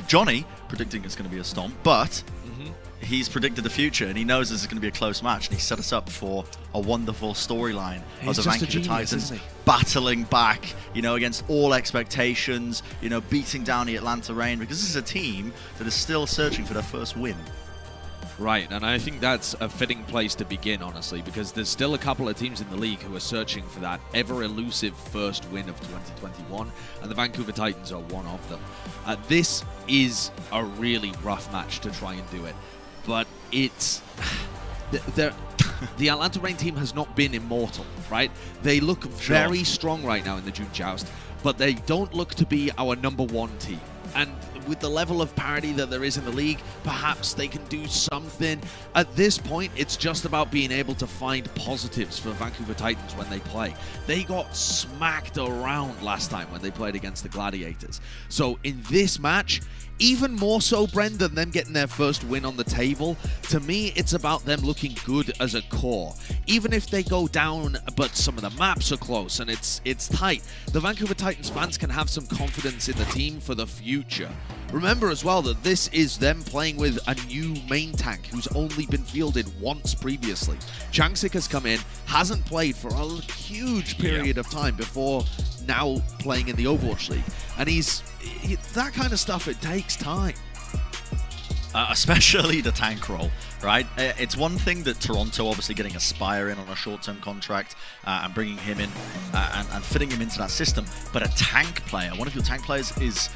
Johnny predicting it's going to be a stomp, but he's predicted the future, and he knows this is going to be a close match, and he set us up for a wonderful storyline of the Vancouver Titans battling back, you know, against all expectations, you know, beating down the Atlanta Reign, because this is a team that is still searching for their first win. Right, and I think that's a fitting place to begin, honestly, because there's still a couple of teams in the league who are searching for that ever-elusive first win of 2021, and the Vancouver Titans are one of them. This is a really rough match to try and do it, but it's... the Atlanta Reign team has not been immortal, right? They look very strong right now in the June Joust, but they don't look to be our #1 team. And with the level of parity that there is in the league, perhaps they can do something. At this point, it's just about being able to find positives for Vancouver Titans when they play. They got smacked around last time when they played against the Gladiators. So in this match, even more so, Bren, than them getting their first win on the table, to me, it's about them looking good as a core. Even if they go down, but some of the maps are close and it's tight, the Vancouver Titans fans can have some confidence in the team for the future. Remember as well that this is them playing with a new main tank who's only been fielded once previously. Changsik has come in, hasn't played for a huge period of time before now playing in the Overwatch League. And that kind of stuff, it takes time. Especially the tank role, right? It's one thing that Toronto obviously getting a Spire in on a short-term contract and bringing him in and fitting him into that system, but a tank player, one of your tank players is,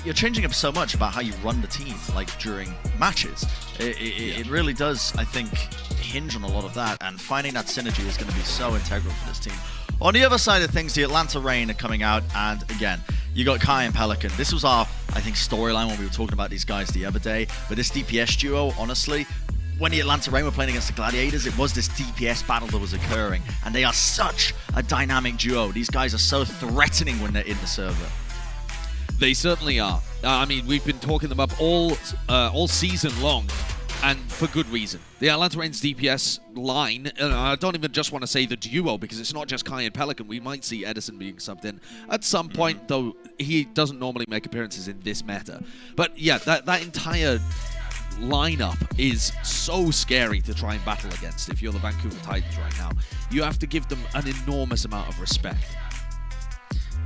you're changing up so much about how you run the team, like during matches. It really does, I think, hinge on a lot of that, and finding that synergy is going to be so integral for this team. On the other side of things, the Atlanta Reign are coming out, and again, you got Kai and Pelican. This was our, I think, storyline when we were talking about these guys the other day. But this DPS duo, honestly, when the Atlanta Reign were playing against the Gladiators, it was this DPS battle that was occurring. And they are such a dynamic duo. These guys are so threatening when they're in the server. They certainly are. I mean, we've been talking them up all season long, and for good reason. The Atlanta Reign's DPS line, I don't even just want to say the duo, because it's not just Kai and Pelican. We might see Edison being subbed in at some point, though he doesn't normally make appearances in this meta. But yeah, that entire lineup is so scary to try and battle against if you're the Vancouver Titans right now. You have to give them an enormous amount of respect.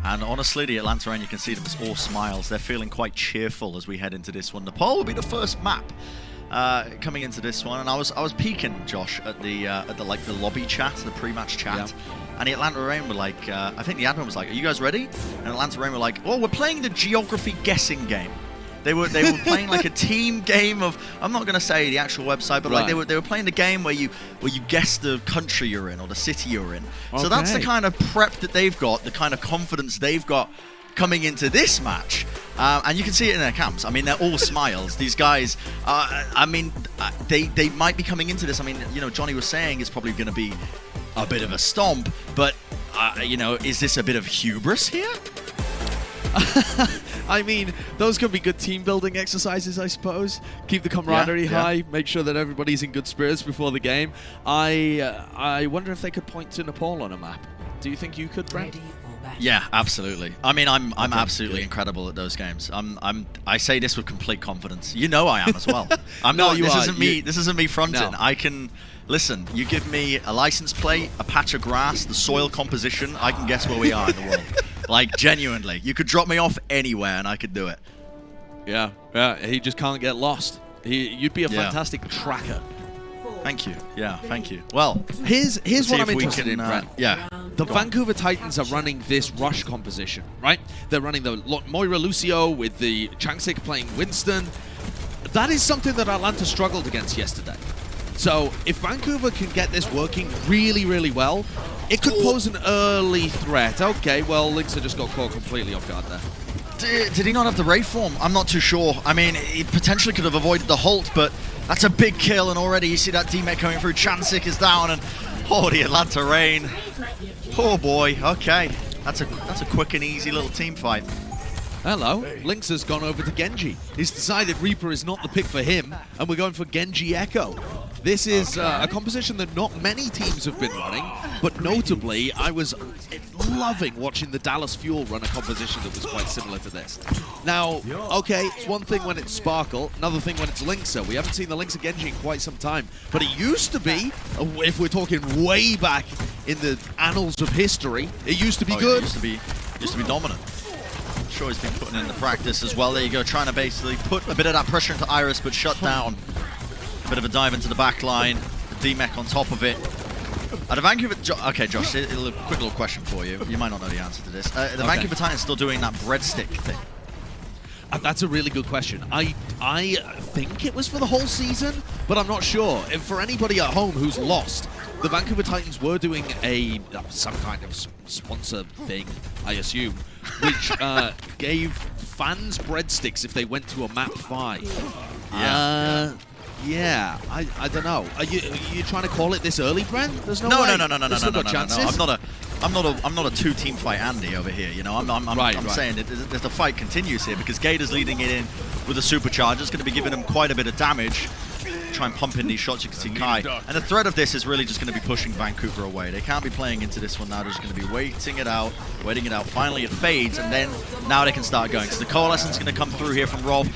And honestly, the Atlanta Reign, you can see them as all smiles. They're feeling quite cheerful as we head into this one. Nepal will be the first map coming into this one, and I was peeking, Josh, at the lobby chat, the pre-match chat, and the Atlanta Reign were like, I think the admin was like, "Are you guys ready?" And Atlanta Reign were like, "Oh, we're playing the geography guessing game." They were playing like a team game of, I'm not gonna say the actual website, but like they were playing the game where you guess the country you're in or the city you're in. Okay. So that's the kind of prep that they've got, the kind of confidence they've got coming into this match. And you can see it in their camps. I mean, they're all smiles. These guys, I mean, they might be coming into this. I mean, you know, Johnny was saying it's probably going to be a bit of a stomp, but, you know, is this a bit of hubris here? I mean, those could be good team-building exercises, I suppose. Keep the camaraderie high, make sure that everybody's in good spirits before the game. I wonder if they could point to Nepal on a map. Do you think you could, Brent? Yeah, absolutely. I mean, I'm absolutely incredible at those games. I say this with complete confidence. You know I am as well. I'm not. This isn't me fronting. No. I can listen. You give me a license plate, a patch of grass, the soil composition. I can guess where we are in the world. Like, genuinely, you could drop me off anywhere and I could do it. Yeah. He just can't get lost. You'd be a fantastic tracker. Thank you. Yeah, thank you. Well, here's what I'm interested in, Brent. Yeah. The Vancouver Titans are running this rush composition, right? They're running the Moira Lucio with the Changsik playing Winston. That is something that Atlanta struggled against yesterday. So if Vancouver can get this working really, really well, it could pose an early threat. Okay, well, Linksa just got caught completely off guard there. Did he not have the Wraith form? I'm not too sure. I mean, he potentially could have avoided the Halt, but that's a big kill, and already you see that D-Mech coming through. Changsik is down, and the Atlanta Reign. Oh boy, okay. That's a quick and easy little team fight. Hello, Lynx has gone over to Genji. He's decided Reaper is not the pick for him, and we're going for Genji Echo. This is a composition that not many teams have been running, but notably, I was loving watching the Dallas Fuel run a composition that was quite similar to this. Now, okay, it's one thing when it's Sparkle, another thing when it's Linksa. We haven't seen the Linksa Genji in quite some time, but it used to be, if we're talking way back in the annals of history, it used to be good. Yeah, used to be dominant. I'm sure he's been putting in the practice as well. There you go, trying to basically put a bit of that pressure into Iris, but shut down. A bit of a dive into the back line, the D-Mech on top of it. The Vancouver... Okay, Josh, a quick little question for you. You might not know the answer to this. The Vancouver Titans still doing that breadstick thing? That's a really good question. I think it was for the whole season, but I'm not sure. And for anybody at home who's lost, the Vancouver Titans were doing some kind of sponsor thing, I assume, which gave fans breadsticks if they went to a map 5. Yeah, I don't know. Are you trying to call it this early, Brent? There's no way. No. I'm not a two-team fight Andy over here. You know, I'm saying that the fight continues here because Gator's leading it in with a supercharge. It's going to be giving him quite a bit of damage. Try and pump in these shots. You can see Kai, and the threat of this is really just going to be pushing Vancouver away. They can't be playing into this one now. They're just going to be waiting it out. Finally, it fades, and then now they can start going. So the Coalescence is going to come through here from Rob.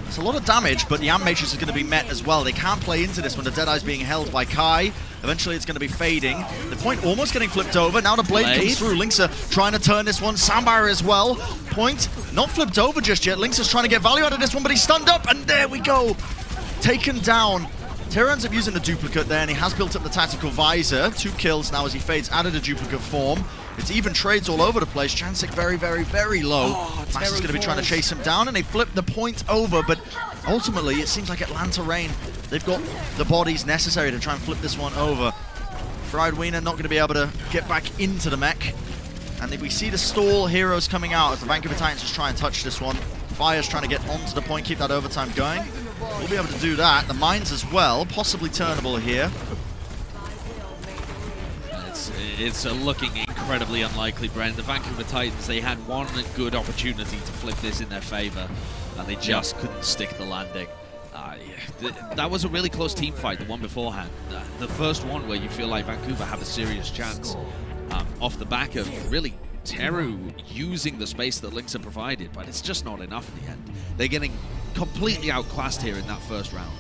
It's a lot of damage, but the Amp Matrix is going to be met as well. They can't play into this when the Deadeye's being held by Kai. Eventually, it's going to be fading. The point almost getting flipped over. Now the Blade comes through. Linksa trying to turn this one. Soundbarrier as well. Point not flipped over just yet. Linksa's trying to get value out of this one, but he's stunned up, and there we go. Taken down. Terra ends up using the duplicate there, and he has built up the tactical visor. 2 kills now as he fades out of the duplicate form. It's even trades all over the place. Jancic very, very, very low. Mass is going to be trying to chase him down, and they flip the point over, but ultimately it seems like Atlanta Reign, they've got the bodies necessary to try and flip this one over. Fried Wiener not going to be able to get back into the mech. And if we see the stall heroes coming out as the Vancouver Titans just try and touch this one. Fire's trying to get onto the point, keep that overtime going. We'll be able to do that. The mines as well, possibly turnable here. It's looking incredibly unlikely, Brent. The Vancouver Titans, they had one good opportunity to flip this in their favor, and they just couldn't stick the landing. That was a really close team fight, the one beforehand. The first one where you feel like Vancouver have a serious chance off the back of really Teru using the space that Linksa provided, but it's just not enough in the end. They're getting completely outclassed here in that first round.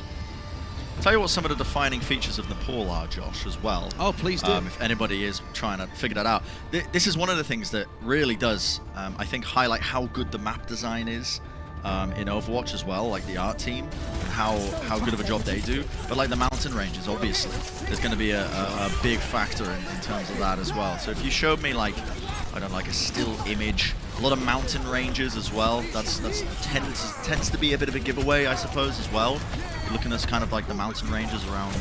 Tell you what some of the defining features of Nepal are, Josh, as well. Oh, please do. If anybody is trying to figure that out. This is one of the things that really does, I think, highlight how good the map design is in Overwatch as well, like the art team, and how good of a job they do. But like the mountain ranges, obviously, there's going to be a big factor in terms of that as well. So if you showed me, like, I don't know, like a still image, a lot of mountain ranges as well, that's tends to be a bit of a giveaway, I suppose, as well. Looking at kind of like the mountain ranges around,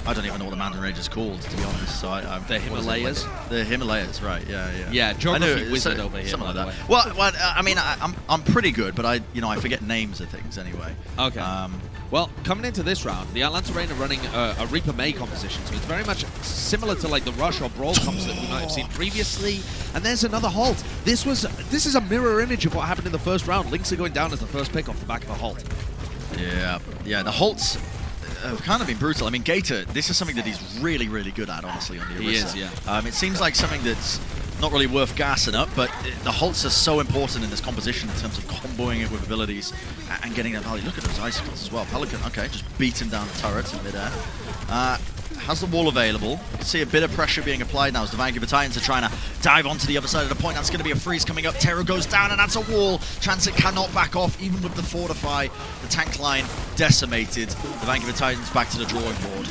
I don't even know what the mountain range is called, to be honest. So the Himalayas? The Himalayas, right? Yeah. Yeah, geography wizard over here. Something like that. Well, I mean, I'm pretty good, but I forget names of things anyway. Okay. Well, coming into this round, the Atlanta Reign are running a Reaper May composition, so it's very much similar to like the Rush or Brawl comps that we might have seen previously. And there's another halt. This is a mirror image of what happened in the first round. Linksa going down as the first pick off the back of a halt. Yeah, the halts have kind of been brutal. I mean, Gator, this is something that he's really, really good at, honestly, on the Arisa. He is, yeah. It seems like something that's not really worth gassing up, but the halts are so important in this composition in terms of comboing it with abilities and getting that value. Look at those icicles as well. Pelican, okay, just beating down the turrets in midair. Has the wall available. You can see a bit of pressure being applied now as the Vancouver Titans are trying to dive onto the other side of the point. That's going to be a freeze coming up. Terror goes down, and that's a wall. Transit cannot back off, even with the fortify. The tank line decimated. The Vancouver Titans back to the drawing board.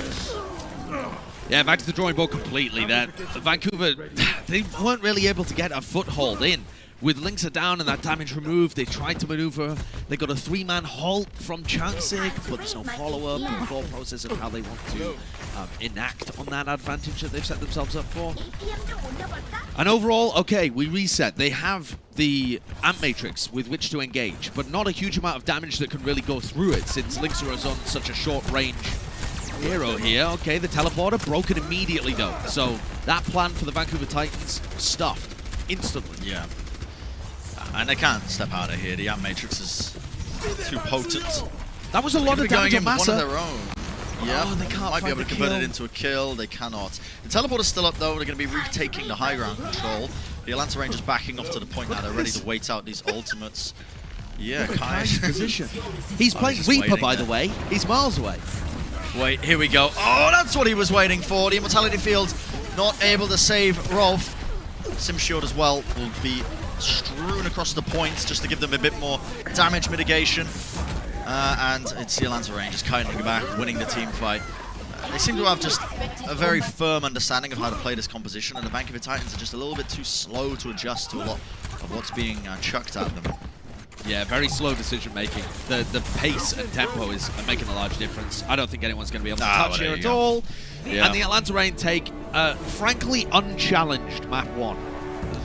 Yeah, back to the drawing board completely there. Vancouver, they weren't really able to get a foothold in. With Linksa down and that damage removed, they tried to maneuver. They got a 3-man halt from Chansig, but there's no follow-up and thought process of how they want to enact on that advantage that they've set themselves up for. And overall, okay, we reset. They have the Amp Matrix with which to engage, but not a huge amount of damage that can really go through it since Linksa is on such a short range hero here. Okay, the teleporter broken immediately though. So that plan for the Vancouver Titans stuffed instantly. Yeah. And they can't step out of here. The Amp Matrix is too potent. That was a lot of damage on Massa. One of their own. Yeah, Oh, they can't might be find able to the convert kill. it into a kill. They cannot. The teleporter's still up though. They're going to be retaking the high ground control. The Atlanta Rangers backing off to the point now. They're ready to wait out these ultimates. Yeah, Kai's position. He's playing just Reaper, waiting by there. the way. He's miles away. Wait, here we go. Oh, that's what he was waiting for. The Immortality Field not able to save Rolf. Sim Shield as well will be strewn across the points just to give them a bit more damage mitigation. And it's the Atlanta Rangers coming back, winning the team fight. They seem to have just a very firm understanding of how to play this composition, and the Vancouver Titans are just a little bit too slow to adjust to a lot of what's being chucked at them. Yeah, very slow decision making. The pace and tempo is making a large difference. I don't think anyone's going to be able to touch here at all. Yeah. And the Atlanta Reign take, frankly, unchallenged map 1.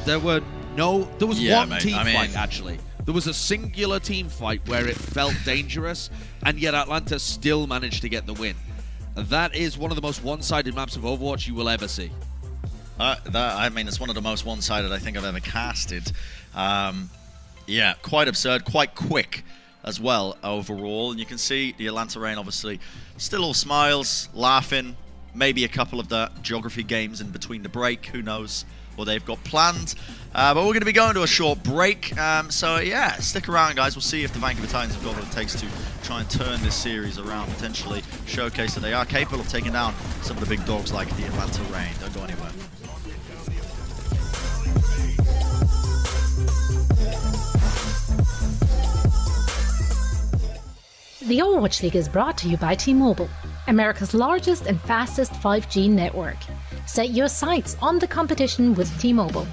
There was one team fight, actually. There was a singular team fight where it felt dangerous, and yet Atlanta still managed to get the win. That is one of the most one-sided maps of Overwatch you will ever see. I mean, it's one of the most one-sided I think I've ever casted. Yeah, quite absurd, quite quick as well overall. And you can see the Atlanta Reign obviously still all smiles, laughing. Maybe a couple of the geography games in between the break. Who knows what they've got planned. But we're going to be going to a short break. So yeah, stick around, guys. We'll see if the Vancouver Titans have got what it takes to try and turn this series around, potentially showcase that they are capable of taking down some of the big dogs like the Atlanta Reign. Don't go anywhere. The Overwatch League is brought to you by T-Mobile, America's largest and fastest 5G network. Set your sights on the competition with T-Mobile.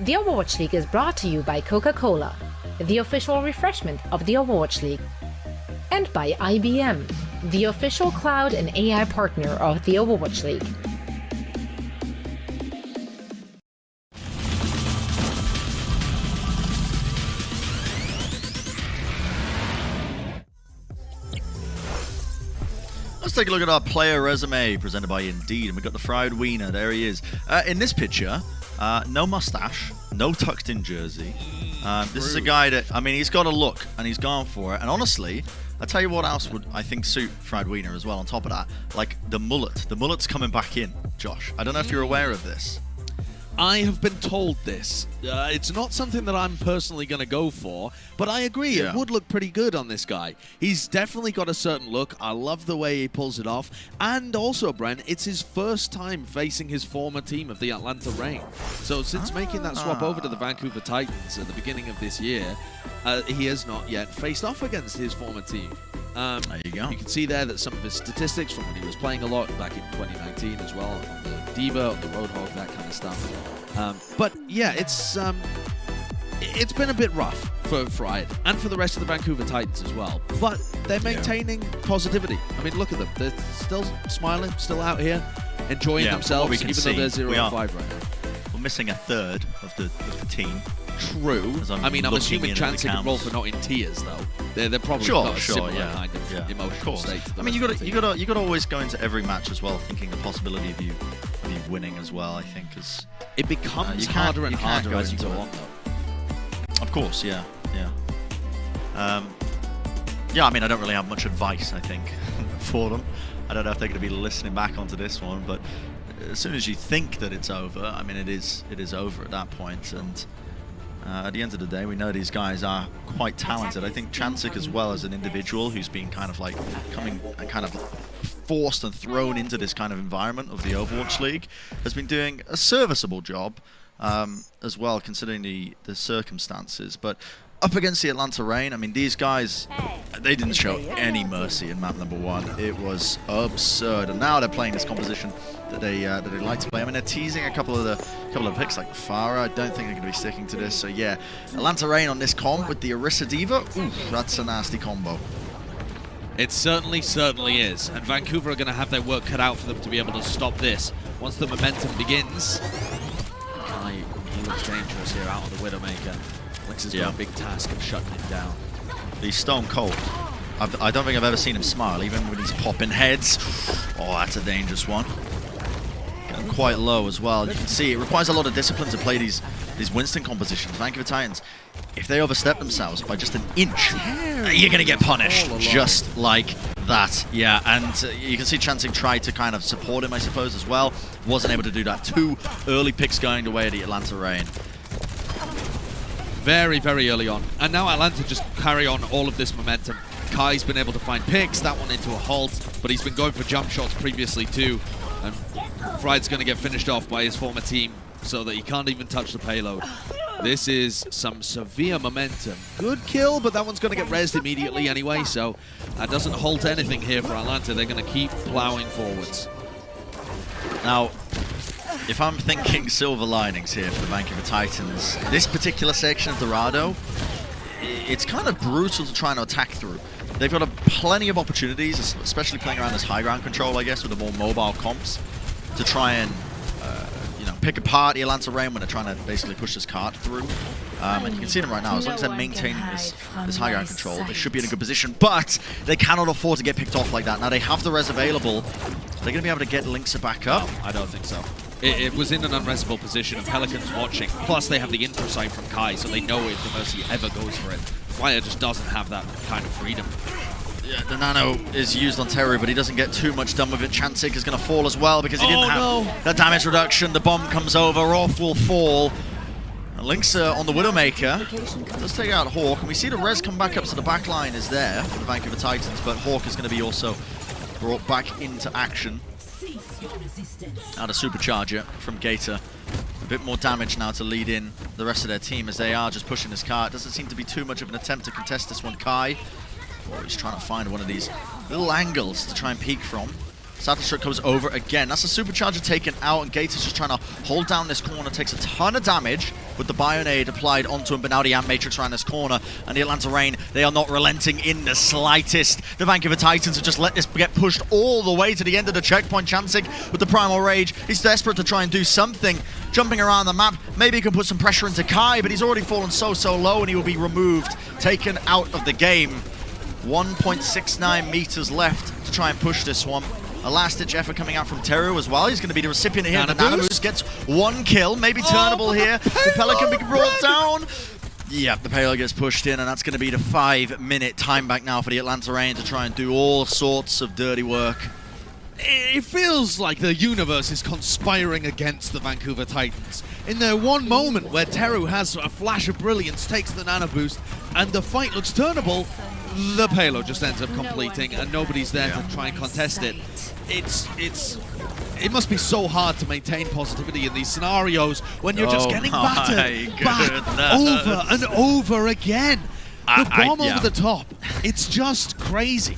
The Overwatch League is brought to you by Coca-Cola, the official refreshment of the Overwatch League, and by IBM, the official cloud and AI partner of the Overwatch League. Let's take a look at our player resume presented by Indeed, and we've got the fried wiener. There he is. In this picture, no mustache, no tucked-in jersey. This is a guy that, I mean, he's got a look, and he's gone for it. And honestly, I'll tell you what else would, I think, suit fried wiener as well on top of that. Like, the mullet. The mullet's coming back in, Josh. I don't know if you're aware of this. I have been told this. It's not something that I'm personally going to go for, but I agree, It would look pretty good on this guy. He's definitely got a certain look. I love the way he pulls it off. And also, Brent, it's his first time facing his former team of the Atlanta Reign. So since making that swap over to the Vancouver Titans at the beginning of this year, he has not yet faced off against his former team. There you go. You can see there that some of his statistics from when he was playing a lot back in 2019 as well, on the Diva, on the Roadhog, that kind of stuff. But yeah, it's been a bit rough for Fried and for the rest of the Vancouver Titans as well. But they're maintaining positivity. I mean, look at them. They're still smiling, still out here, enjoying themselves, even though they're 0-5 right now. We're missing a third of the team. True. I mean, I'm assuming Chancey can roll for not in tears, though. They're probably got a similar kind of emotional state. I mean, you got to always go into every match as well, thinking the possibility of you winning as well. I think it becomes harder and harder as you go on, though. Of course, yeah. I mean, I don't really have much advice, I think, for them. I don't know if they're going to be listening back onto this one, but as soon as you think that it's over, I mean, it is over at that point. And at the end of the day, we know these guys are quite talented. I think Chancey as well as an individual who's been kind of like coming and kind of forced and thrown into this kind of environment of the Overwatch League has been doing a serviceable job as well, considering the circumstances. But up against the Atlanta Reign, I mean, these guys, they didn't show any mercy in map number 1. It was absurd, and now they're playing this composition that they like to play. I mean, they're teasing a couple of picks like Farah. I don't think they're going to be sticking to this. So yeah, Atlanta Reign on this comp with the Orisa Diva. Oof, that's a nasty combo. It certainly is, and Vancouver are going to have their work cut out for them to be able to stop this once the momentum begins. He looks dangerous here out on the Widowmaker. Lynx has got a big task of shutting him down. He's stone cold. I don't think I've ever seen him smile, even when he's popping heads. Oh, that's a dangerous one. Getting quite low as well. You can see it requires a lot of discipline to play these Winston compositions. Vancouver Titans, if they overstep themselves by just an inch, you're going to get punished just like that. Yeah, and you can see Chancey tried to kind of support him, I suppose, as well. Wasn't able to do that. 2 early picks going away at the Atlanta Reign. Very, very early on. And now Atlanta just carry on all of this momentum. Kai's been able to find picks, that one into a halt, but he's been going for jump shots previously too. And Fried's going to get finished off by his former team so that he can't even touch the payload. This is some severe momentum. Good kill, but that one's going to get rezzed immediately anyway, so that doesn't halt anything here for Atlanta. They're going to keep plowing forwards. Now, if I'm thinking silver linings here for the Vancouver Titans, this particular section of Dorado, it's kind of brutal to try and attack through. They've got plenty of opportunities, especially playing around this high ground control, I guess, with the more mobile comps, to try and pick apart the Atlanta Reign when they're trying to basically push this cart through. And you can see them right now. As long as they're maintaining this high ground control, they should be in a good position. But they cannot afford to get picked off like that. Now they have the res available. They're going to be able to get Lynx back up. I don't think so. It was in an unresable position, and Pelican's watching. Plus, they have the info sight from Kai, so they know if the Mercy ever goes for it. Fire just doesn't have that kind of freedom. Yeah, the nano is used on Terry, but he doesn't get too much done with it. Chancey is going to fall as well because he didn't have the damage reduction. The bomb comes over, Orf will fall. And Lynx on the Widowmaker. Let's take out Hawk, and we see the res come back up, so the back line is there for the Vancouver Titans, but Hawk is going to be also brought back into action. Now the supercharger from Gator. A bit more damage now to lead in the rest of their team as they are just pushing this car. It doesn't seem to be too much of an attempt to contest this one. Kai, he's trying to find one of these little angles to try and peek from. Sattelstruck comes over again. That's a supercharger taken out, and Gator's just trying to hold down this corner. Takes a ton of damage. with the Bionade applied onto him, but now the Amp Matrix around this corner, and the Atlanta Reign, they are not relenting in the slightest. The Vancouver Titans have just let this get pushed all the way to the end of the checkpoint. Chansik with the Primal Rage, he's desperate to try and do something, jumping around the map. Maybe he can put some pressure into Kai, but he's already fallen so low, and he will be removed, taken out of the game. 1.69 meters left to try and push this one. A last-ditch effort coming out from Teru as well. He's going to be the recipient here. The Anubis gets one kill, maybe turnable here. The Pelican be brought down. Yeah, the payload gets pushed in, and that's going to be the 5-minute time back now for the Atlanta Reign to try and do all sorts of dirty work. It feels like the universe is conspiring against the Vancouver Titans. In their one moment where Teru has a flash of brilliance, takes the nano boost, and the fight looks turnable, the payload just ends up completing, and nobody's there to try and contest it. It must be so hard to maintain positivity in these scenarios when you're just getting battered over and over again. The bomb over the top. It's just crazy.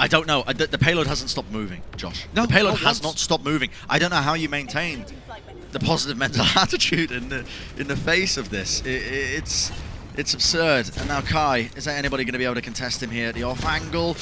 I don't know. The payload hasn't stopped moving, Josh. No, the payload has not stopped moving. I don't know how you maintain the positive mental attitude in the face of this. It's absurd. And now Kai, is there anybody going to be able to contest him here at the off angle?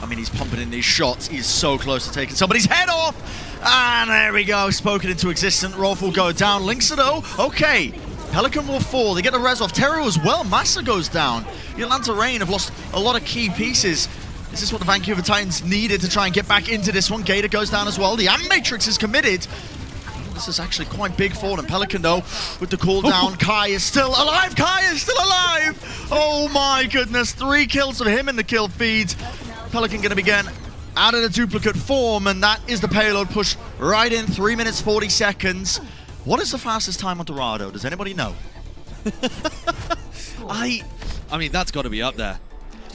I mean, he's pumping in these shots. He's so close to taking somebody's head off. And there we go. Spoken into existence. Rolf will go down. Linksa though. Okay. Pelican will fall. They get the res off. Teru as well. Massa goes down. The Atlanta Reign have lost a lot of key pieces. Is this what the Vancouver Titans needed to try and get back into this one? Gator goes down as well. The Amp Matrix is committed. This is actually quite big for them. Pelican, though, with the cooldown. Kai is still alive. Kai is still alive. Oh, my goodness. 3 kills of him in the kill feed. Pelican going to begin out of the duplicate form, and that is the payload push right in. 3 minutes, 40 seconds. What is the fastest time on Dorado? Does anybody know? I mean, that's got to be up there.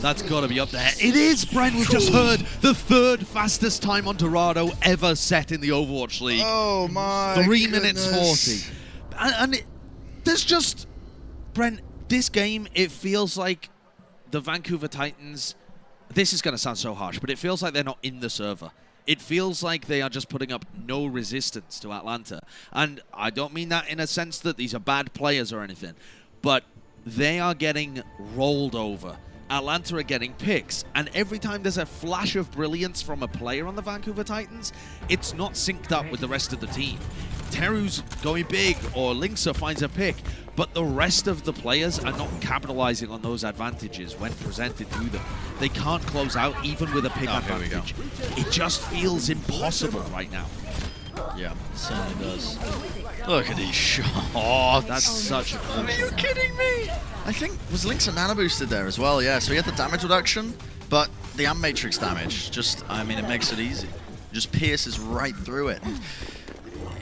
That's got to be up there. It is, Brent. We've just heard the 3rd fastest time on Dorado ever set in the Overwatch League. Oh, my 3 minutes 40. And there's just... Brent, this game, it feels like the Vancouver Titans... This is going to sound so harsh, but it feels like they're not in the server. It feels like they are just putting up no resistance to Atlanta. And I don't mean that in a sense that these are bad players or anything, but they are getting rolled over. Atlanta are getting picks, and every time there's a flash of brilliance from a player on the Vancouver Titans, it's not synced up with the rest of the team. Teru's going big, or Linksa finds a pick, but the rest of the players are not capitalizing on those advantages when presented to them. They can't close out even with a pick advantage. It just feels impossible right now. Yeah, it certainly does. Look at these shots. Oh, that's such a cool. Are you kidding me? I think was Linksa nano boosted there as well. Yeah, so he had the damage reduction, but the Amp Matrix damage just, I mean, it makes it easy. It just pierces right through it.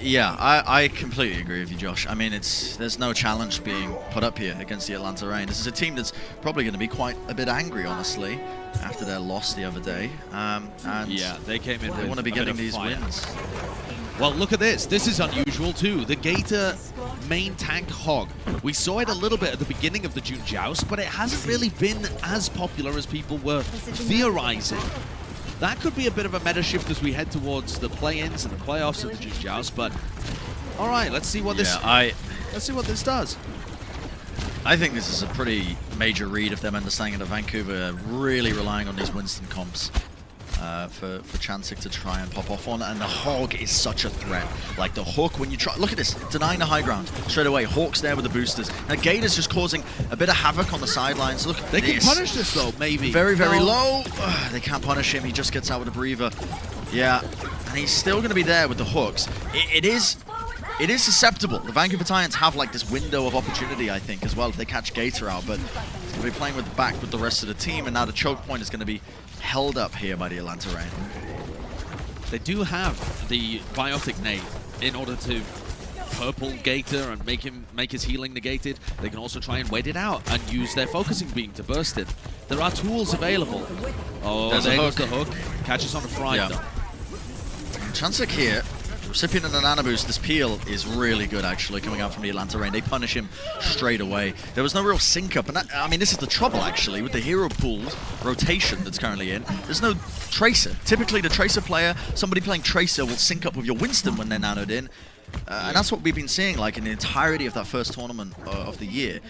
Yeah, I completely agree with you, Josh. I mean, there's no challenge being put up here against the Atlanta Reign. This is a team that's probably going to be quite a bit angry, honestly, after their loss the other day. And yeah, they came in. They want to be getting these wins. Well, look at this. This is unusual, too. The Gator main tank hog. We saw it a little bit at the beginning of the June Joust, but it hasn't really been as popular as people were theorizing. That could be a bit of a meta shift as we head towards the play-ins and the playoffs of the June Joust, but all right, let's see what this let's see what this does. I think this is a pretty major read of them understanding that Vancouver really relying on these Winston comps. For Chansik to try and pop off on, and the Hog is such a threat. Like the Hook, when you try, look at this, denying the high ground straight away. Hawk's there with the boosters. Now Gator's just causing a bit of havoc on the sidelines. Look at this. They can punish this though, maybe. Very, very low. They can't punish him. He just gets out with a breather. Yeah, and he's still going to be there with the hooks. It is susceptible. The Vancouver Titans have like this window of opportunity, I think, as well, if they catch Gator out, but he's going to be playing with the back with the rest of the team, and now the choke point is going to be held up here by the Atlanta Reign. They do have the Biotic nade in order to purple Gator and make his healing negated. They can also try and wait it out and use their focusing beam to burst it. There are tools available. Oh, there goes the hook. Catches on a fry though. Chansik here, recipient of the nano boost. This peel is really good actually coming out from the Atlanta Reign. They punish him straight away. There was no real sync up, and that, I mean, this is the trouble actually with the hero pooled rotation that's currently in. There's no Tracer. Typically the Tracer player, somebody playing Tracer will sync up with your Winston when they're nanoed in. And that's what we've been seeing, like, in the entirety of that first tournament of the year.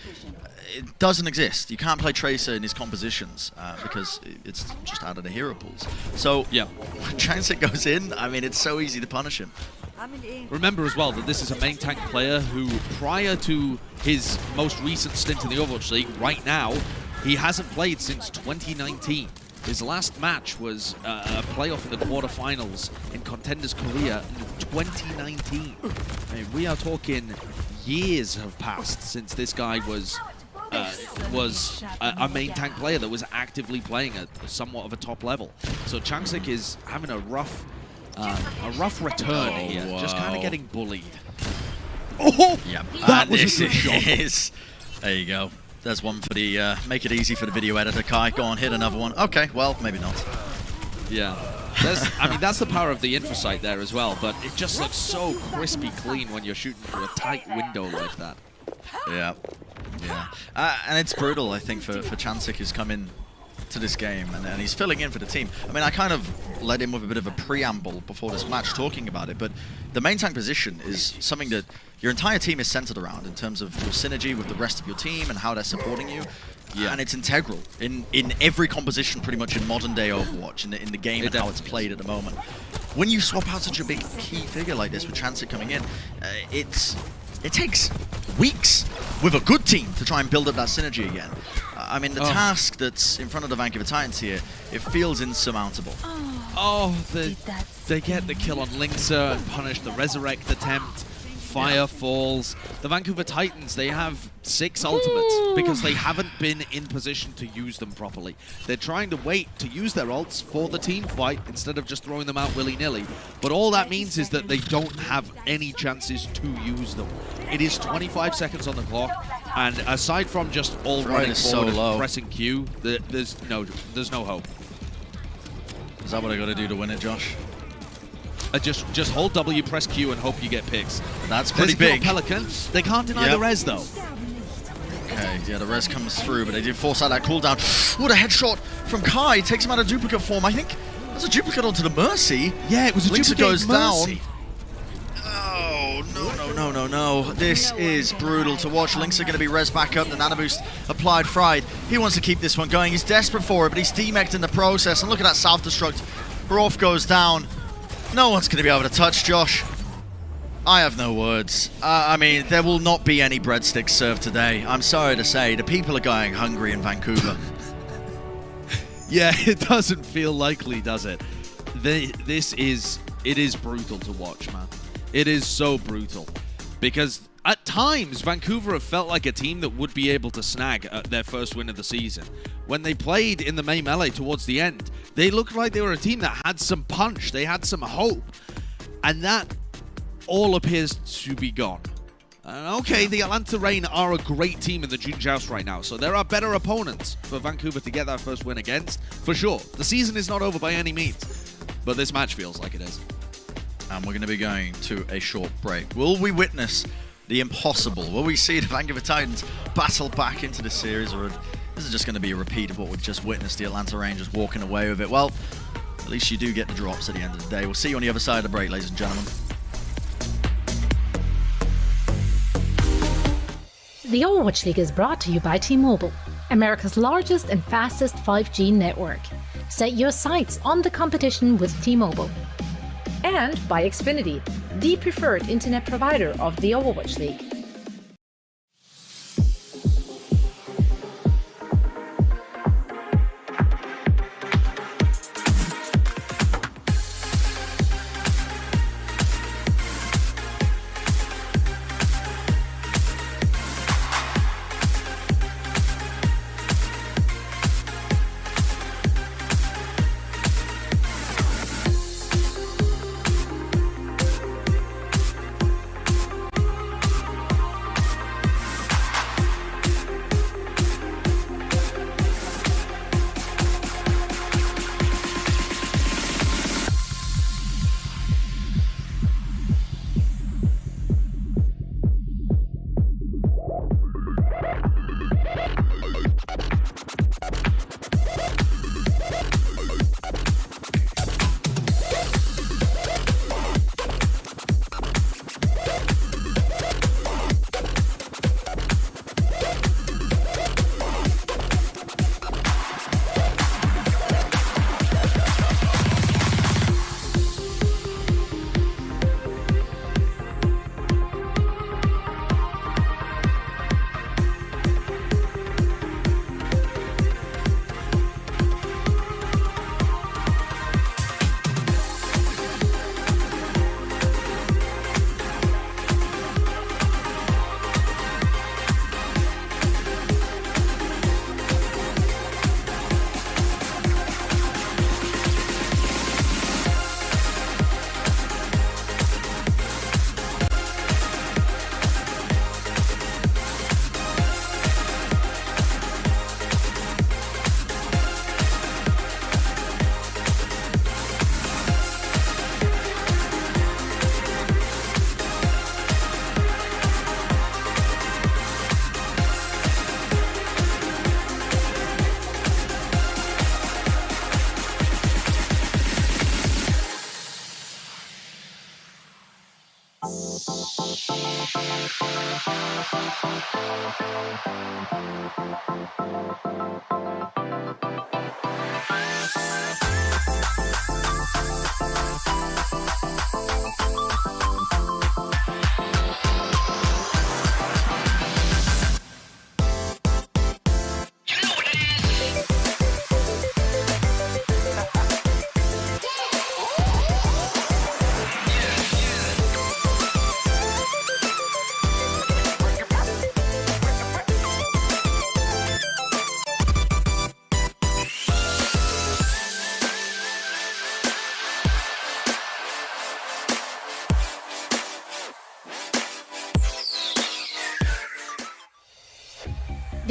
It doesn't exist. You can't play Tracer in his compositions because it's just out of the hero pools. So when Chansik goes in, I mean, it's so easy to punish him. Remember as well that this is a main tank player who, prior to his most recent stint in the Overwatch League, right now, he hasn't played since 2019. His last match was a playoff in the quarterfinals in Contenders Korea in 2019. I mean, we are talking years have passed since this guy was a main tank player that was actively playing at somewhat of a top level. So Chansik is having a rough return here, just kind of getting bullied. Oh, yep. That was a good shot. There you go. There's one for the make it easy for the video editor. Kai, go on, hit another one. Okay, well, maybe not. Yeah. I mean, that's the power of the infosight there as well, but it just looks so crispy clean when you're shooting through a tight window like that. Yeah. Yeah. And it's brutal, I think, for Chansik, who's come in to this game, and he's filling in for the team. I mean, I kind of led in with a bit of a preamble before this match talking about it, but the main tank position is something that your entire team is centered around in terms of your synergy with the rest of your team and how they're supporting you. Yeah. And it's integral in every composition pretty much in modern day Overwatch, in the game and how it's played at the moment. When you swap out such a big key figure like this with Chansik coming in, it takes weeks with a good team to try and build up that synergy again. I mean, the task that's in front of the Vancouver Titans here, it feels insurmountable. They get the kill on Linkser and punish the resurrect attempt. Fire falls. The Vancouver Titans, they have 6 ultimates because they haven't been in position to use them properly. They're trying to wait to use their ults for the team fight instead of just throwing them out willy-nilly. But all that means is that they don't have any chances to use them. It is 25 seconds on the clock, and aside from just all running forward and pressing Q, there's no hope. Is that what I got to do to win it, Josh? Just hold W, press Q, and hope you get picks. That's pretty big. Pelican. They can't deny the res, though. Okay, yeah, the res comes through, but they did force out that cooldown. What a headshot from Kai. Takes him out of duplicate form. I think that's a duplicate onto the Mercy. Yeah, it was a duplicate goes Mercy. Down. Oh, no. This is brutal to watch. Links are going to be res back up. The nano boost applied fried. He wants to keep this one going. He's desperate for it, but he's demeched in the process. And look at that self-destruct. Roth goes down. No one's going to be able to touch Josh. I have no words. I mean, there will not be any breadsticks served today. I'm sorry to say. The people are going hungry in Vancouver. Yeah, it doesn't feel likely, does it? It is brutal to watch, man. It is so brutal. Because at times, Vancouver have felt like a team that would be able to snag their first win of the season. When they played in the main melee towards the end, they looked like they were a team that had some punch, they had some hope. And that all appears to be gone. Okay, the Atlanta Reign are a great team in the June Joust right now, so there are better opponents for Vancouver to get that first win against, for sure. The season is not over by any means, but this match feels like it is. And we're going to be going to a short break. Will we witness the impossible? Will we see the Vancouver Titans battle back into the series, or this is just going to be a repeat of what we've just witnessed, the Atlanta Rangers walking away with it? Well, at least you do get the drops at the end of the day. We'll see you on the other side of the break, ladies and gentlemen. The Overwatch League is brought to you by T-Mobile, America's largest and fastest 5G network. Set your sights on the competition with T-Mobile. And by Xfinity, the preferred internet provider of the Overwatch League.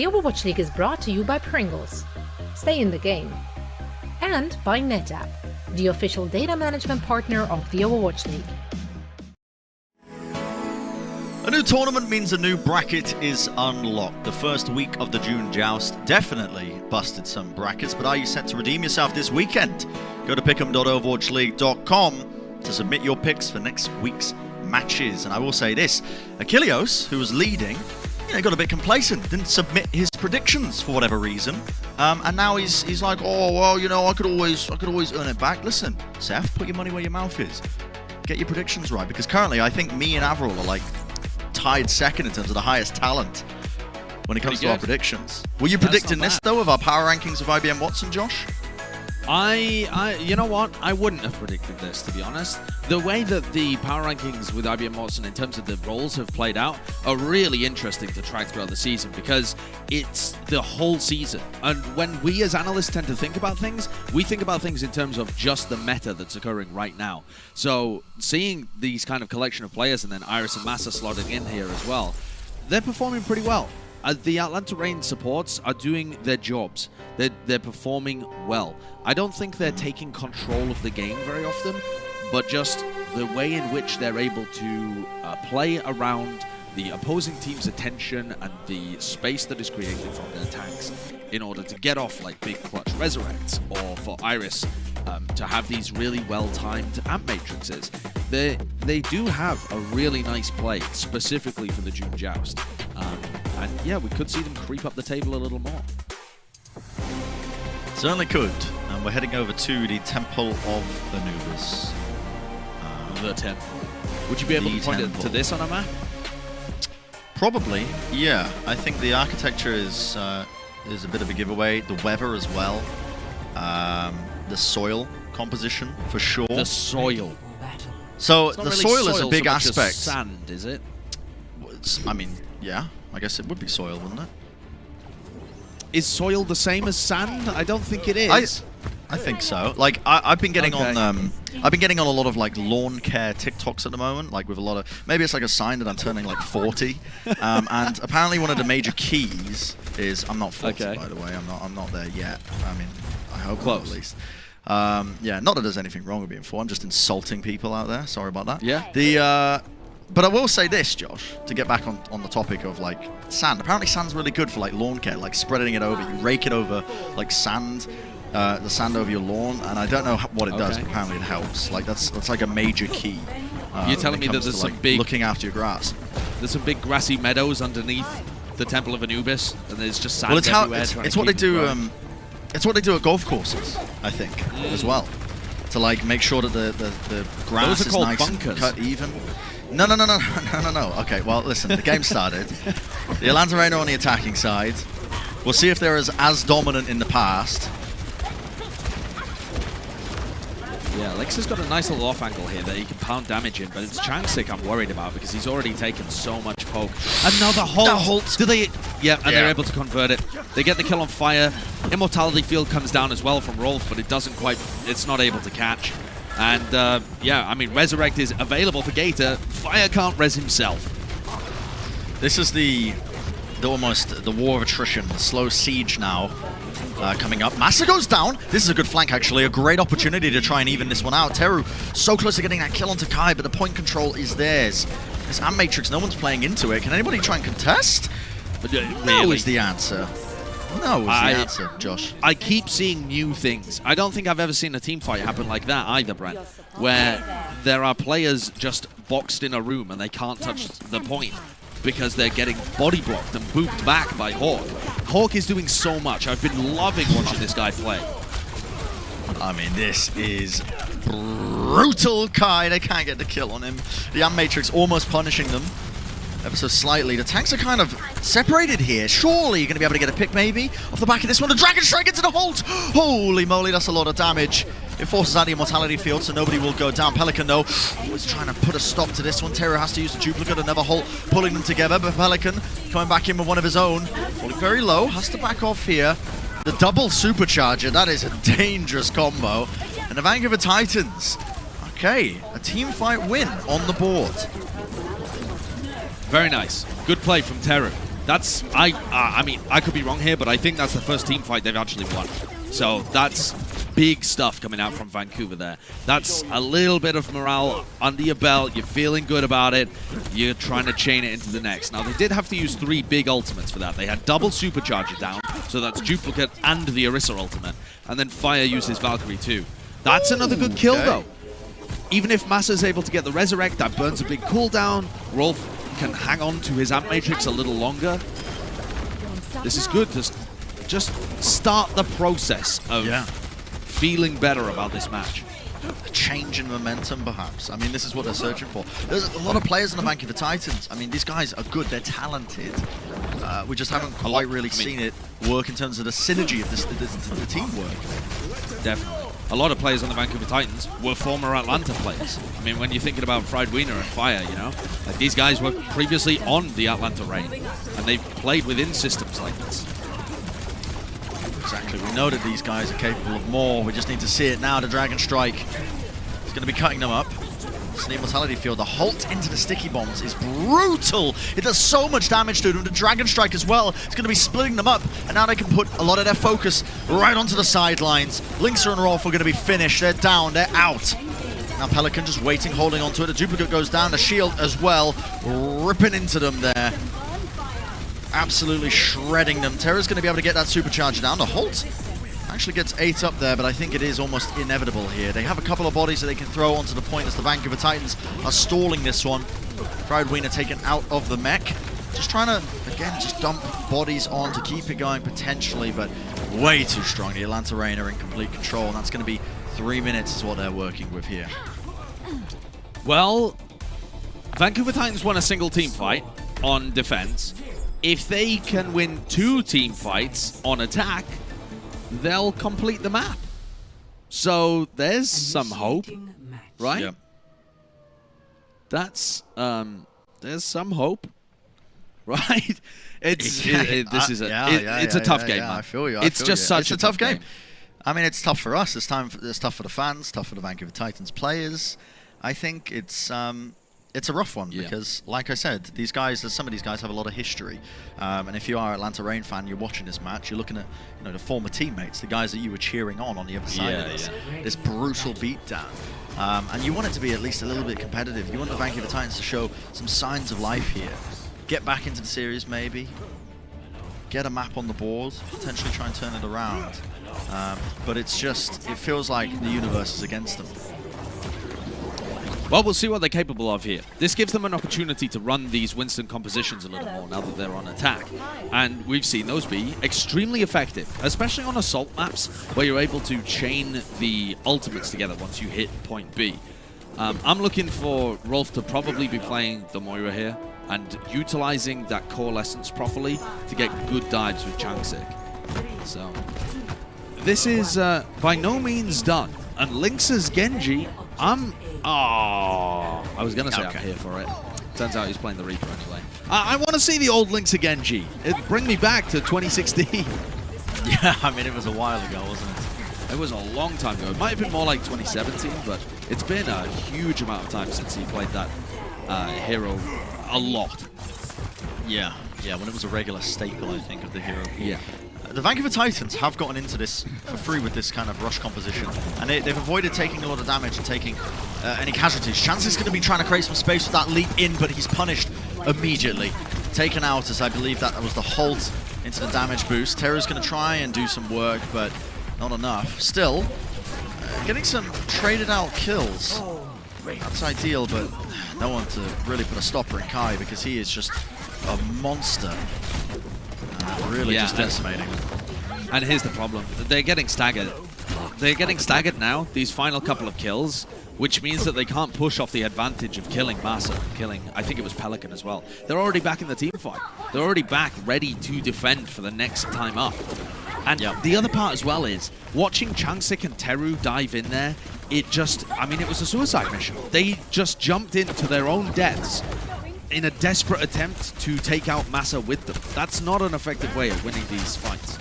Overwatch League is brought to you by Pringles. Stay in the game. And by NetApp, the official data management partner of the Overwatch League. A new tournament means a new bracket is unlocked. The first week of the June Joust definitely busted some brackets, but are you set to redeem yourself this weekend? Go to pick'em.overwatchleague.com to submit your picks for next week's matches. And I will say this, Achilleos, who was leading, got a bit complacent, didn't submit his predictions for whatever reason, and now he's like, oh well, I could always earn it back. Listen, Seth, put your money where your mouth is. Get your predictions right, because currently I think me and Avril are like tied second in terms of the highest talent when it comes to our predictions. Were you predicting this though of our power rankings of IBM Watson, Josh? You know what? I wouldn't have predicted this, to be honest. The way that the power rankings with IBM Watson in terms of the roles have played out are really interesting to track throughout the season, because it's the whole season. And when we as analysts tend to think about things, we think about things in terms of just the meta that's occurring right now. So seeing these kind of collection of players, and then Iris and Massa slotting in here as well, they're performing pretty well. The Atlanta Reign supports are doing their jobs. They're performing well. I don't think they're taking control of the game very often, but just the way in which they're able to play around the opposing team's attention and the space that is created from their tanks in order to get off like big clutch resurrects, or for Iris to have these really well-timed amp matrices. They do have a really nice play specifically for the June Joust. And yeah, we could see them creep up the table a little more. Certainly could. And we're heading over to the Temple of Anubis. The temple. Would you be able to point to this on a map? Probably, yeah. I think the architecture is a bit of a giveaway. The weather as well. The soil composition, for sure. The soil. So the really soil is a big so much aspect. as sand, is it? I mean, yeah. I guess it would be soil, wouldn't it? Is soil the same as sand? I don't think it is. I think so. Like I've been getting on I've been getting on a lot of like lawn care TikToks at the moment, like with a lot of, maybe it's like a sign that I'm turning like 40. And apparently one of the major keys is, I'm not 40 by the way. I'm not there yet. I mean, I hope close at least. Yeah, not that there's anything wrong with being 4. I'm just insulting people out there. Sorry about that. Yeah. But I will say this, Josh, to get back on the topic of like sand. Apparently sand's really good for like lawn care, like spreading it over. You rake it over like sand, the sand over your lawn, and I don't know what it does, but apparently it helps. Like that's like a major key. You're telling me that there's some big looking after your grass. There's some big grassy meadows underneath the Temple of Anubis, and there's just sand everywhere. It's what they do. It's what they do at golf courses, I think, as well, to like make sure that the grass is nice and cut even. No. Okay, well, listen, the game started. The Atlanta Reign are on the attacking side. We'll see if they're as dominant in the past. Yeah, Lex has got a nice little off angle here that he can pound damage in, but it's Changsik I'm worried about because he's already taken so much poke. Another Holt! Do they? Yeah, and they're able to convert it. They get the kill on Fire. Immortality Field comes down as well from Rolf, but it doesn't quite, it's not able to catch. And yeah, I mean, Resurrect is available for Gator. Fire can't res himself. This is the war of attrition, the slow siege now coming up. Massa goes down. This is a good flank, actually. A great opportunity to try and even this one out. Teru so close to getting that kill onto Kai, but the point control is theirs. This Amp Matrix, no one's playing into it. Can anybody try and contest? No is the answer. No is the answer, Josh. I keep seeing new things. I don't think I've ever seen a team fight happen like that either, Brent, where there are players just boxed in a room and they can't touch the point because they're getting body blocked and booped back by Hawk. Hawk is doing so much. I've been loving watching this guy play. I mean, this is brutal. Kai, they can't get the kill on him. The Amp Matrix almost punishing them ever so slightly. The tanks are kind of separated here. Surely you're going to be able to get a pick maybe off the back of this one. The Dragon Strike into the hold. Holy moly, that's a lot of damage. It forces out the Immortality Field, so nobody will go down. Pelican, though, was trying to put a stop to this one. Terra has to use the duplicate, another Holt pulling them together, but Pelican coming back in with one of his own. Falling very low, has to back off here. The double supercharger, that is a dangerous combo. And the Vancouver Titans, okay, a team fight win on the board. Very nice. Good play from Teru. That's I mean, I could be wrong here, but I think that's the first team fight they've actually won. So that's big stuff coming out from Vancouver there. That's a little bit of morale under your belt. You're feeling good about it. You're trying to chain it into the next. Now, they did have to use 3 big ultimates for that. They had double supercharger down, so that's duplicate and the Orisa ultimate. And then Fire uses Valkyrie too. That's another good kill, though. Even if Massa's able to get the Resurrect, that burns a big cooldown. Rolf can hang on to his Amp Matrix a little longer. This is good. Just start the process of feeling better about this match. A change in momentum, perhaps. I mean, this is what they're searching for. There's a lot of players in the Vancouver Titans. I mean, these guys are good. They're talented. We just haven't quite really seen it work in terms of the synergy of the teamwork. Definitely. A lot of players on the Vancouver Titans were former Atlanta players. I mean, when you're thinking about Fried Wiener and Fire, you know, like these guys were previously on the Atlanta Reign, and they've played within systems like this. Exactly. We know that these guys are capable of more. We just need to see it now. The Dragon Strike is going to be cutting them up. Sneak Mortality Field, the halt into the sticky bombs is brutal. It does so much damage to them. The Dragon Strike as well. It's going to be splitting them up, and now they can put a lot of their focus right onto the sidelines. Linkser and Rolf are going to be finished. They're down. They're out. Now Pelican just waiting, holding onto it. The duplicate goes down. The shield as well, ripping into them there. Absolutely shredding them. Terra's going to be able to get that supercharger down. The halt actually gets 8 up there, but I think it is almost inevitable here. They have a couple of bodies that they can throw onto the point as the Vancouver Titans are stalling this one. Fried Wiener taken out of the mech. Just trying to, again, just dump bodies on to keep it going potentially, but way too strong. The Atlanta Reign are in complete control, and that's going to be 3 minutes is what they're working with here. Well, Vancouver Titans won a single team fight on defense. If they can win 2 team fights on attack, they'll complete the map. So there's some hope, right? Yep. That's there's some hope, right? It's a tough game, man. I feel you. It's just such a tough game. I mean, it's tough for us. It's tough for the fans. Tough for the Vancouver Titans players. I think it's a rough one because, like I said, these guys, some of these guys have a lot of history. And if you are an Atlanta Reign fan, you're watching this match, you're looking at, you know, the former teammates, the guys that you were cheering on the other side of this brutal beatdown. And you want it to be at least a little bit competitive. You want the Vancouver Titans to show some signs of life here. Get back into the series, maybe. Get a map on the board, potentially try and turn it around. But it's just, it feels like the universe is against them. Well, we'll see what they're capable of here. This gives them an opportunity to run these Winston compositions a little more now that they're on attack. And we've seen those be extremely effective, especially on assault maps where you're able to chain the ultimates together once you hit point B. I'm looking for Rolf to probably be playing the Moira here and utilizing that coalescence properly to get good dives with Changsik. So this is by no means done. And Linkser's Genji, I was going to say I'm here for it. Turns out he's playing the Reaper anyway. I want to see the old Linkser Genji. It bring me back to 2016. Yeah, I mean, it was a while ago, wasn't it? It was a long time ago. It might have been more like 2017, but it's been a huge amount of time since he played that hero a lot. Yeah, when it was a regular staple, I think, of the hero pool. Yeah. The Vancouver Titans have gotten into this for free with this kind of rush composition, and they've avoided taking a lot of damage and taking any casualties. Chance is going to be trying to create some space with that leap in, but he's punished immediately. Taken out, as I believe that was the halt into the damage boost. Terra's going to try and do some work, but not enough. Still, getting some traded out kills. That's ideal, but no one to really put a stopper in Kai because he is just a monster. Really just decimating. And here's the problem. They're getting staggered. They're getting staggered now, these final couple of kills, which means that they can't push off the advantage of killing Massa, killing, I think it was Pelican as well. They're already back in the team fight. They're already back ready to defend for the next time up. And the other part as well is, watching Changsik and Teru dive in there, it just, I mean, it was a suicide mission. They just jumped into their own deaths in a desperate attempt to take out Massa with them. That's not an effective way of winning these fights.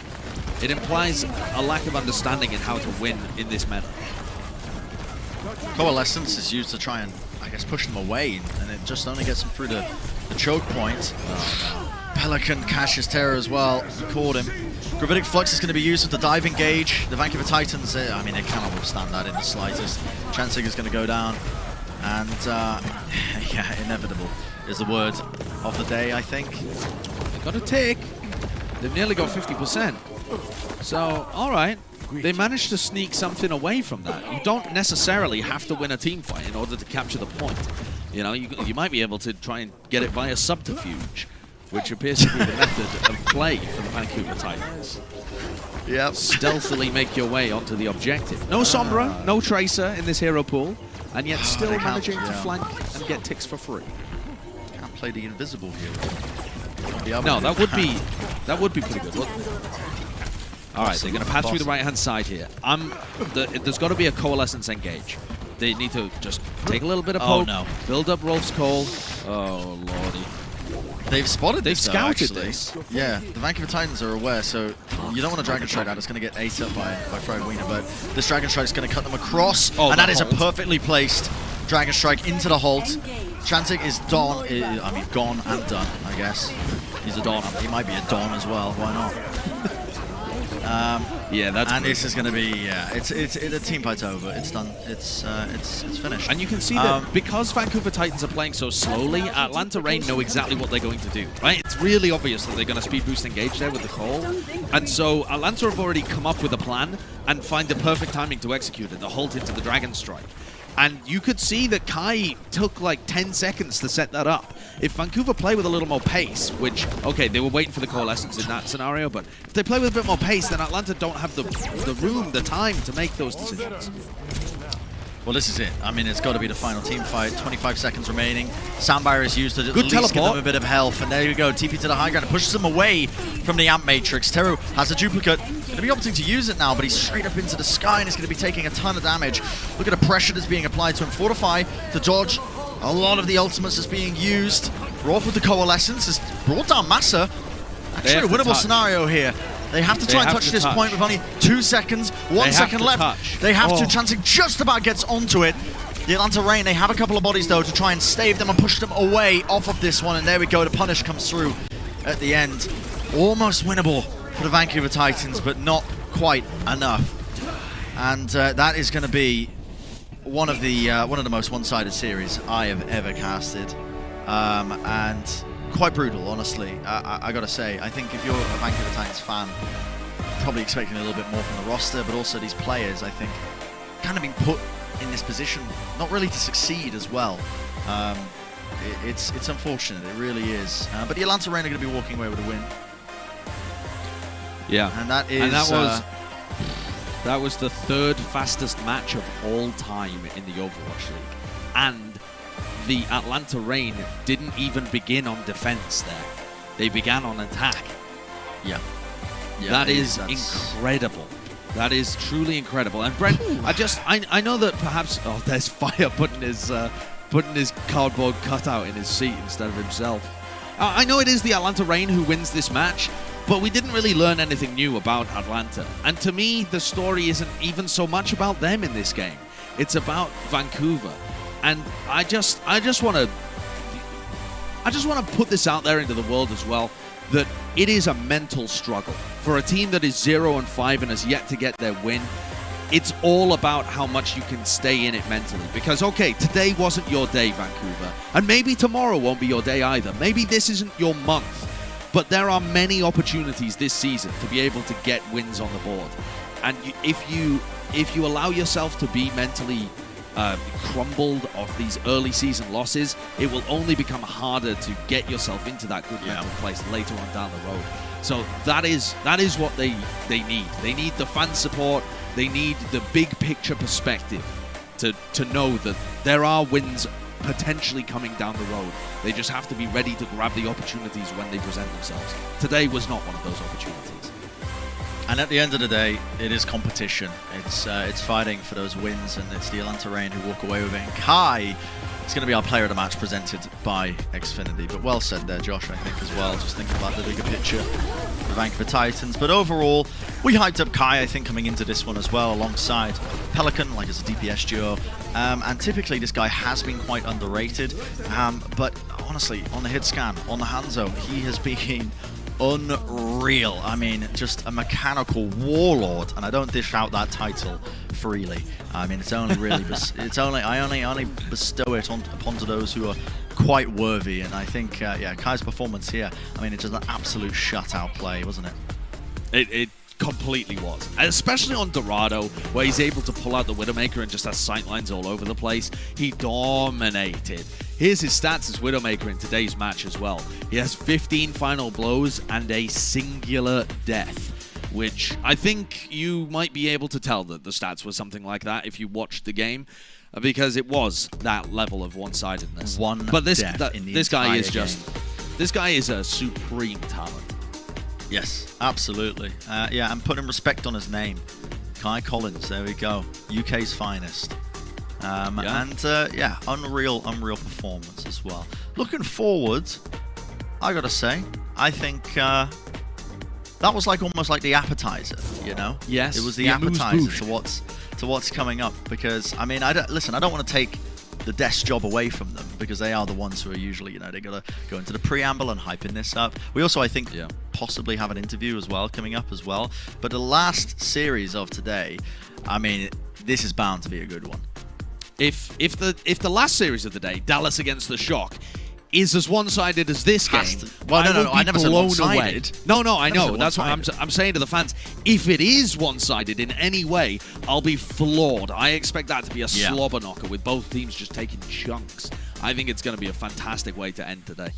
It implies a lack of understanding in how to win in this meta. Coalescence is used to try and, I guess, push them away, and it just only gets them through the choke point. Pelican cashes terror as well. Caught him. Gravitic Flux is going to be used with the dive engage. The Vancouver Titans, I mean, they cannot withstand that in the slightest. Chancing is going to go down. And, yeah, inevitable is the word of the day, I think. They got a tick. They've nearly got 50%. So, all right. They managed to sneak something away from that. You don't necessarily have to win a team fight in order to capture the point. You know, you might be able to try and get it via subterfuge, which appears to be the method of play for the Vancouver Titans. Yep. Stealthily make your way onto the objective. No Sombra, no Tracer in this hero pool, and yet still managing to flank and get ticks for free. Can't play the invisible hero. No, that would be pretty good, wouldn't it? All right, they're going to pass through the right-hand side here. There's got to be a Coalescence engage. They need to just take a little bit of poke, build up Rolf's Coal. Oh, lordy. They've spotted this, They've scouted this. Yeah, the Vancouver Titans are aware, so you don't want a Dragon Strike out. It's going to get ate up by Fried Wiener, but this Dragon Strike is going to cut them across, and that is a perfectly placed Dragon Strike into the Holt. Chantic is gone and done, I guess. He's a Don. He might be a Don as well. Why not? Yeah, that's. And this is going to be the team fight's over. It's done. It's finished. And you can see that because Vancouver Titans are playing so slowly, Atlanta Reign know exactly what they're going to do. Right? It's really obvious that they're going to speed boost engage there with the call, and so Atlanta have already come up with a plan and find the perfect timing to execute it. The Holt into the Dragon Strike. And you could see that Kai took like 10 seconds to set that up. If Vancouver play with a little more pace, which, okay, they were waiting for the Coalescence in that scenario, but if they play with a bit more pace, then Atlanta don't have the room, the time to make those decisions. Well, this is it. I mean, it's got to be the final team fight. 25 seconds remaining. Soundbarrier is used to at least give them a bit of health. And there you go. TP to the high ground. It pushes them away from the Amp Matrix. Teru has a duplicate. Going to be opting to use it now, but he's straight up into the sky and is going to be taking a ton of damage. Look at the pressure that's being applied to him. Fortify to dodge. A lot of the ultimates is being used. Rolf with the Coalescence has brought down Massa. Actually, a winnable scenario here. They have to try and touch this point with only 2 seconds, 1 second left. They have to. Chancing just about gets onto it. The Atlanta Reign, they have a couple of bodies though to try and stave them and push them away off of this one. And there we go, the punish comes through at the end. Almost winnable for the Vancouver Titans, but not quite enough. And that is going to be one of the most one-sided series I have ever casted. And quite brutal, honestly. I gotta say, I think if you're a Vancouver Titans fan, probably expecting a little bit more from the roster, but also these players, I think, kind of being put in this position, not really to succeed as well. It's unfortunate, it really is. But the Atlanta Reign are going to be walking away with a win. Yeah, and that was the third fastest match of all time in the Overwatch League, and the Atlanta Reign didn't even begin on defense there. They began on attack. Yeah. That is incredible. That is truly incredible. And Brent, I know that perhaps there's Fire putting his cardboard cutout in his seat instead of himself. I know it is the Atlanta Reign who wins this match, but we didn't really learn anything new about Atlanta. And to me, the story isn't even so much about them in this game. It's about Vancouver. And I just want to put this out there into the world as well, that it is a mental struggle for a team that is 0-5 and has yet to get their win. It's all about how much you can stay in it mentally. Because, okay, today wasn't your day, Vancouver, and maybe tomorrow won't be your day either. Maybe this isn't your month, but there are many opportunities this season to be able to get wins on the board. And if you allow yourself to be mentally crumbled off these early season losses, it will only become harder to get yourself into that good mental place later on down the road. So that is what they need. They need the fan support. They need the big picture perspective to know that there are wins potentially coming down the road. They just have to be ready to grab the opportunities when they present themselves. Today was not one of those opportunities. And at the end of the day, it is competition. It's fighting for those wins, and it's the Atlanta Reign who walk away with it. And Kai is going to be our player of the match, presented by Xfinity. But well said there, Josh, I think, as well. Just thinking about the bigger picture, the Vancouver Titans. But overall, we hyped up Kai, I think, coming into this one as well, alongside Pelican, like as a DPS duo. And typically, this guy has been quite underrated. But honestly, on the hit scan, on the Hangzhou, he has been unreal. I mean, just a mechanical warlord, and I don't dish out that title freely. I mean, it's only really, I only bestow it upon those who are quite worthy, and I think, yeah, Kai's performance here, I mean, it's just an absolute shutout play, wasn't it? It completely was, especially on Dorado, where he's able to pull out the Widowmaker and just has sightlines all over the place. He dominated. Here's his stats as Widowmaker in today's match as well. He has 15 final blows and a singular death, which I think you might be able to tell that the stats were something like that if you watched the game, because it was that level of one-sidedness. But this guy is just, this guy is a supreme talent. Yes, absolutely. Yeah, and putting respect on his name. Kai Collins, there we go. UK's finest. And yeah, unreal performance as well. Looking forward, I gotta say, I think that was like almost like the appetizer, you know? Yes. It was the appetizer to what's coming up, because I mean, I don't want to take the desk job away from them, because they are the ones who are usually, you know, they gotta go into the preamble and hyping this up. We also, I think, possibly have an interview as well coming up as well. But the last series of today, I mean, this is bound to be a good one. If the last series of the day, Dallas against the Shock, is as one-sided as this game, I never said one-sided. No, I know. That's what I'm saying to the fans. If it is one-sided in any way, I'll be floored. I expect that to be a slobber knocker with both teams just taking chunks. I think it's going to be a fantastic way to end today.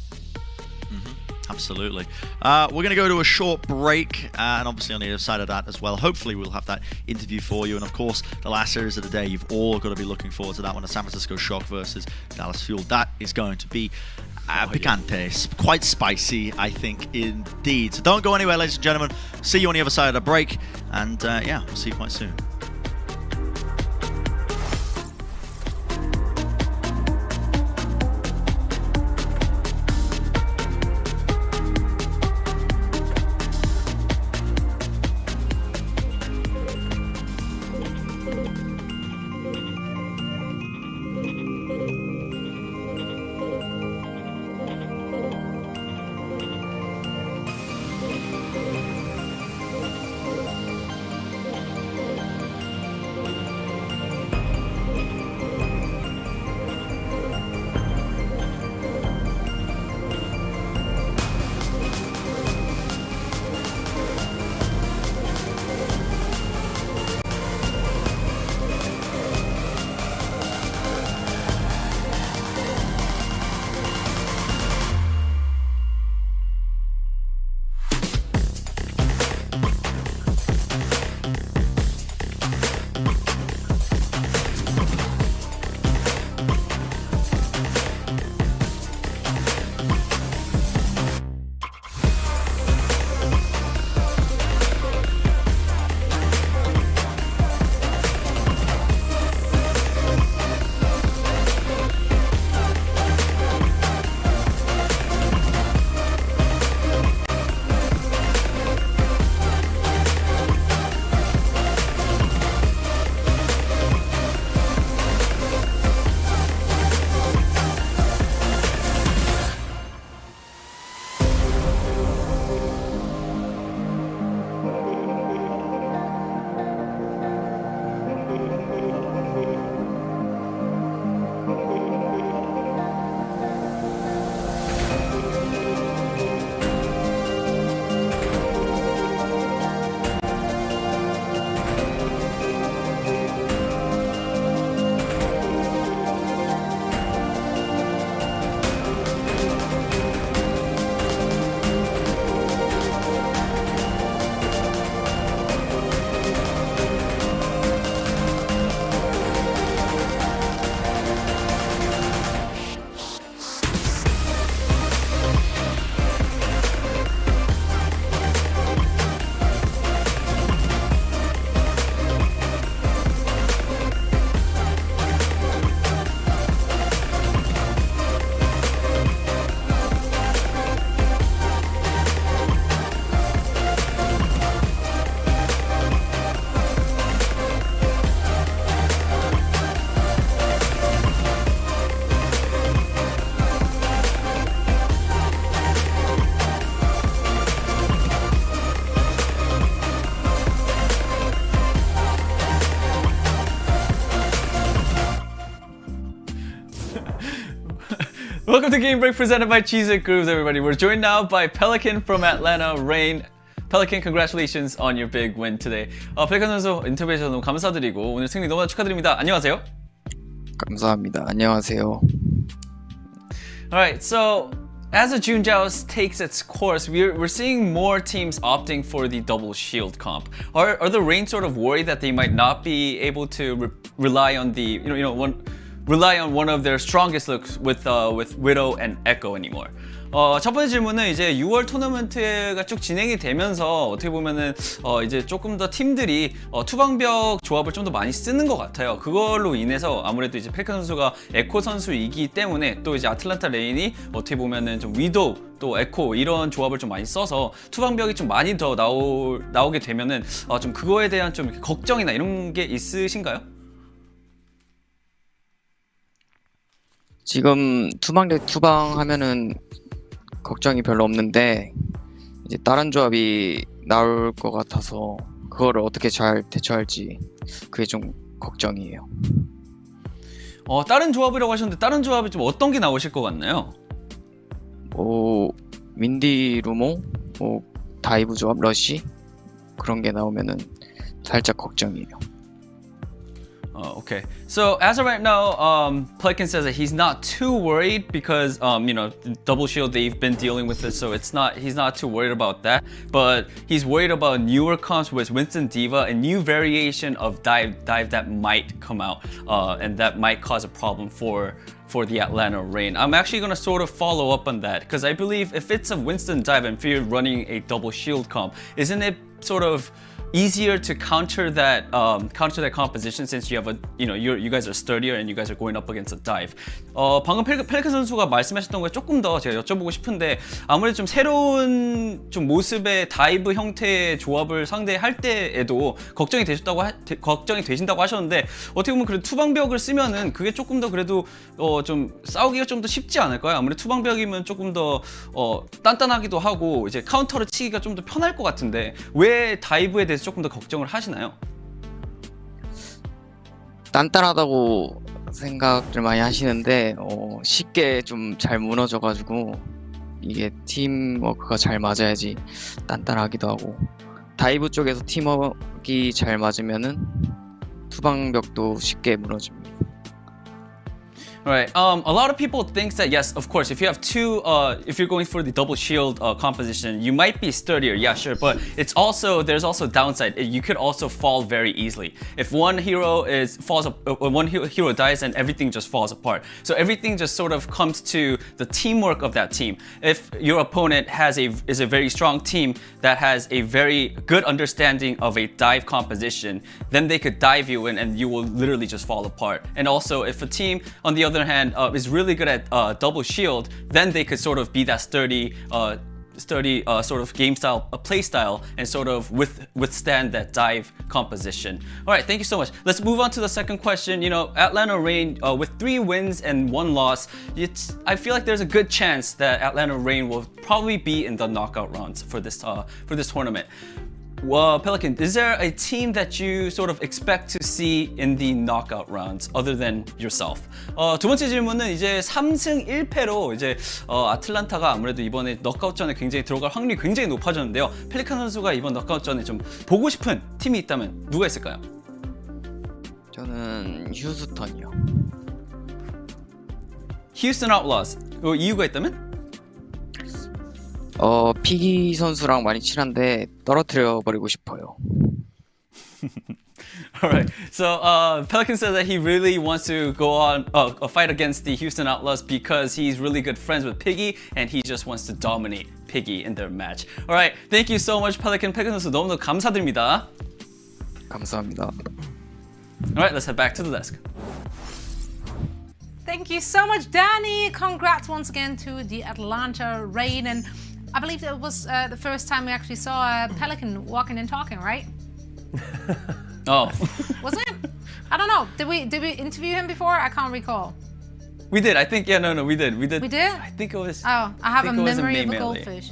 Absolutely. We're going to go to a short break, and obviously on the other side of that as well, hopefully we'll have that interview for you. And of course, the last series of the day, you've all got to be looking forward to that one, the San Francisco Shock versus Dallas Fuel. That is going to be picante, quite spicy, I think, indeed. So don't go anywhere, ladies and gentlemen. See you on the other side of the break, and yeah, we'll see you quite soon. Welcome to Game Break presented by Cheez-It Grooves, everybody. We're joined now by Pelican from Atlanta, Rain. Pelican, congratulations on your big win today. 펠리칸 선수 인터뷰해 주셔서 너무 감사드리고 오늘 승리 너무나 축하드립니다. 안녕하세요. 감사합니다. 안녕하세요. Alright, so as the June Joust takes its course, we're seeing more teams opting for the double shield comp. Are the Rain sort of worried that they might not be able to rely on the rely on one of their strongest looks with Widow and Echo anymore? 첫 번째 질문은 이제 6월 토너먼트가 쭉 진행이 되면서 어떻게 보면은 이제 조금 더 팀들이 투방벽 조합을 좀 더 많이 쓰는 것 같아요. 그걸로 인해서 아무래도 이제 펠리칸 선수가 에코 선수이기 때문에 또 이제 아틀란타 레인이 어떻게 보면은 좀 위도우 또 에코 이런 조합을 좀 많이 써서 투방벽이 좀 많이 더 나오게 되면은 좀 그거에 대한 좀 걱정이나 이런 게 있으신가요? 지금 투방 대 투방 하면은 걱정이 별로 없는데 이제 다른 조합이 나올 것 같아서 그거를 어떻게 잘 대처할지 그게 좀 걱정이에요. 다른 조합이라고 하셨는데 다른 조합이 좀 어떤 게 나오실 것 같나요? 윈디 루모, 다이브 조합, 러시 그런 게 나오면은 살짝 걱정이에요. Okay. So as of right now, Pelican says that he's not too worried because double shield they've been dealing with it, so he's not too worried about that. But he's worried about newer comps with Winston D.Va, a new variation of dive that might come out, and that might cause a problem for the Atlanta Rain. I'm actually going to sort of follow up on that because I believe if it's a Winston dive and if you're running a double shield comp, isn't it sort of easier to counter that composition since you have you guys are sturdier and you guys are going up against a dive. 방금 펠리칸 선수가 말씀하셨던 거에 조금 더 제가 여쭤보고 싶은데 아무래도 좀 새로운 좀 모습의 다이브 형태의 조합을 상대할 때에도 걱정이 되신다고 하셨는데 어떻게 보면 그래도 투방벽을 쓰면은 그게 조금 더 그래도 좀 싸우기가 좀 더 쉽지 않을까요? 아무래도 투방벽이면 조금 더 단단하기도 하고 이제 카운터를 치기가 좀 더 편할 것 같은데 왜 다이브에 대해서 조금 더 걱정을 하시나요? 단단하다고 생각들 많이 하시는데 쉽게 좀 잘 무너져가지고 이게 팀워크가 잘 맞아야지 단단하기도 하고 다이브 쪽에서 팀워크가 잘 맞으면은 투방벽도 쉽게 무너집니다. Right. A lot of people think that yes, of course, if you have two, if you're going for the double shield composition, you might be sturdier. Yeah, sure, but there's also downside. You could also fall very easily. If one hero hero dies, and everything just falls apart. So everything just sort of comes to the teamwork of that team. If your opponent is a very strong team that has a very good understanding of a dive composition, then they could dive you in, and you will literally just fall apart. And also, if a team on the other hand is really good at double shield, then they could sort of be that sturdy sort of game style, play style, and sort of withstand that dive composition. All right, thank you so much. Let's move on to the second question. Atlanta Rain with 3 wins and 1 loss, I feel like there's a good chance that Atlanta Rain will probably be in the knockout rounds for this tournament. Well, Pelican, is there a team that you sort of expect to see in the knockout rounds other than yourself? 두 번째 질문은 이제 3승 1패로 이제 아틀란타가 아무래도 이번에 넉아웃전에 굉장히 들어갈 확률이 굉장히 높아졌는데요. 펠리칸 선수가 이번 넉아웃전에 좀 보고 싶은 팀이 있다면 누가 있을까요? 저는 휴스턴이요. Houston Outlaws. 이유가 있다면? 피기 선수랑 많이 친한데 떨어뜨려 버리고 싶어요. All right. So Pelican says that he really wants to go on a fight against the Houston Outlaws because he's really good friends with Piggy and he just wants to dominate Piggy in their match. All right. Thank you so much, Pelican. Pelican 선수 너무너무 감사드립니다. 감사합니다. All right. Let's head back to the desk. Thank you so much, Danny. Congrats once again to the Atlanta Rain. And I believe it was the first time we actually saw Pelican walking and talking, right? Oh. Wasn't it? I don't know. Did we interview him before? I can't recall. We did. I think, we did. We did? I think it was. Oh, I have a memory of a goldfish.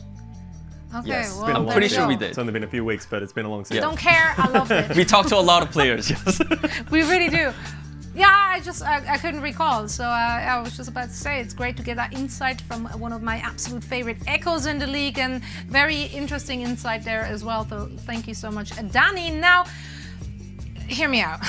Okay, yes, well, I'm pretty sure we did. It's only been a few weeks, but it's been a long season. Don't care. I loved it. We talked to a lot of players, yes. We really do. Yeah, I couldn't recall, so I was just about to say it's great to get that insight from one of my absolute favorite echoes in the league, and very interesting insight there as well, so thank you so much, Danny. Now, hear me out.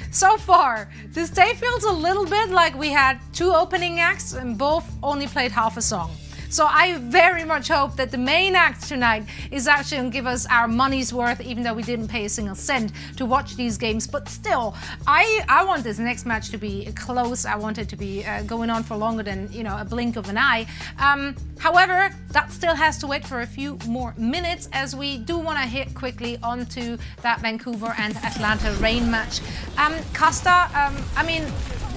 So far, this day feels a little bit like we had 2 opening acts and both only played half a song. So I very much hope that the main act tonight is actually going to give us our money's worth, even though we didn't pay a single cent to watch these games. But still, I want this next match to be close. I want it to be going on for longer than, you know, a blink of an eye. However, that still has to wait for a few more minutes, as we do want to hit quickly onto that Vancouver and Atlanta Rain match. Costa, I mean,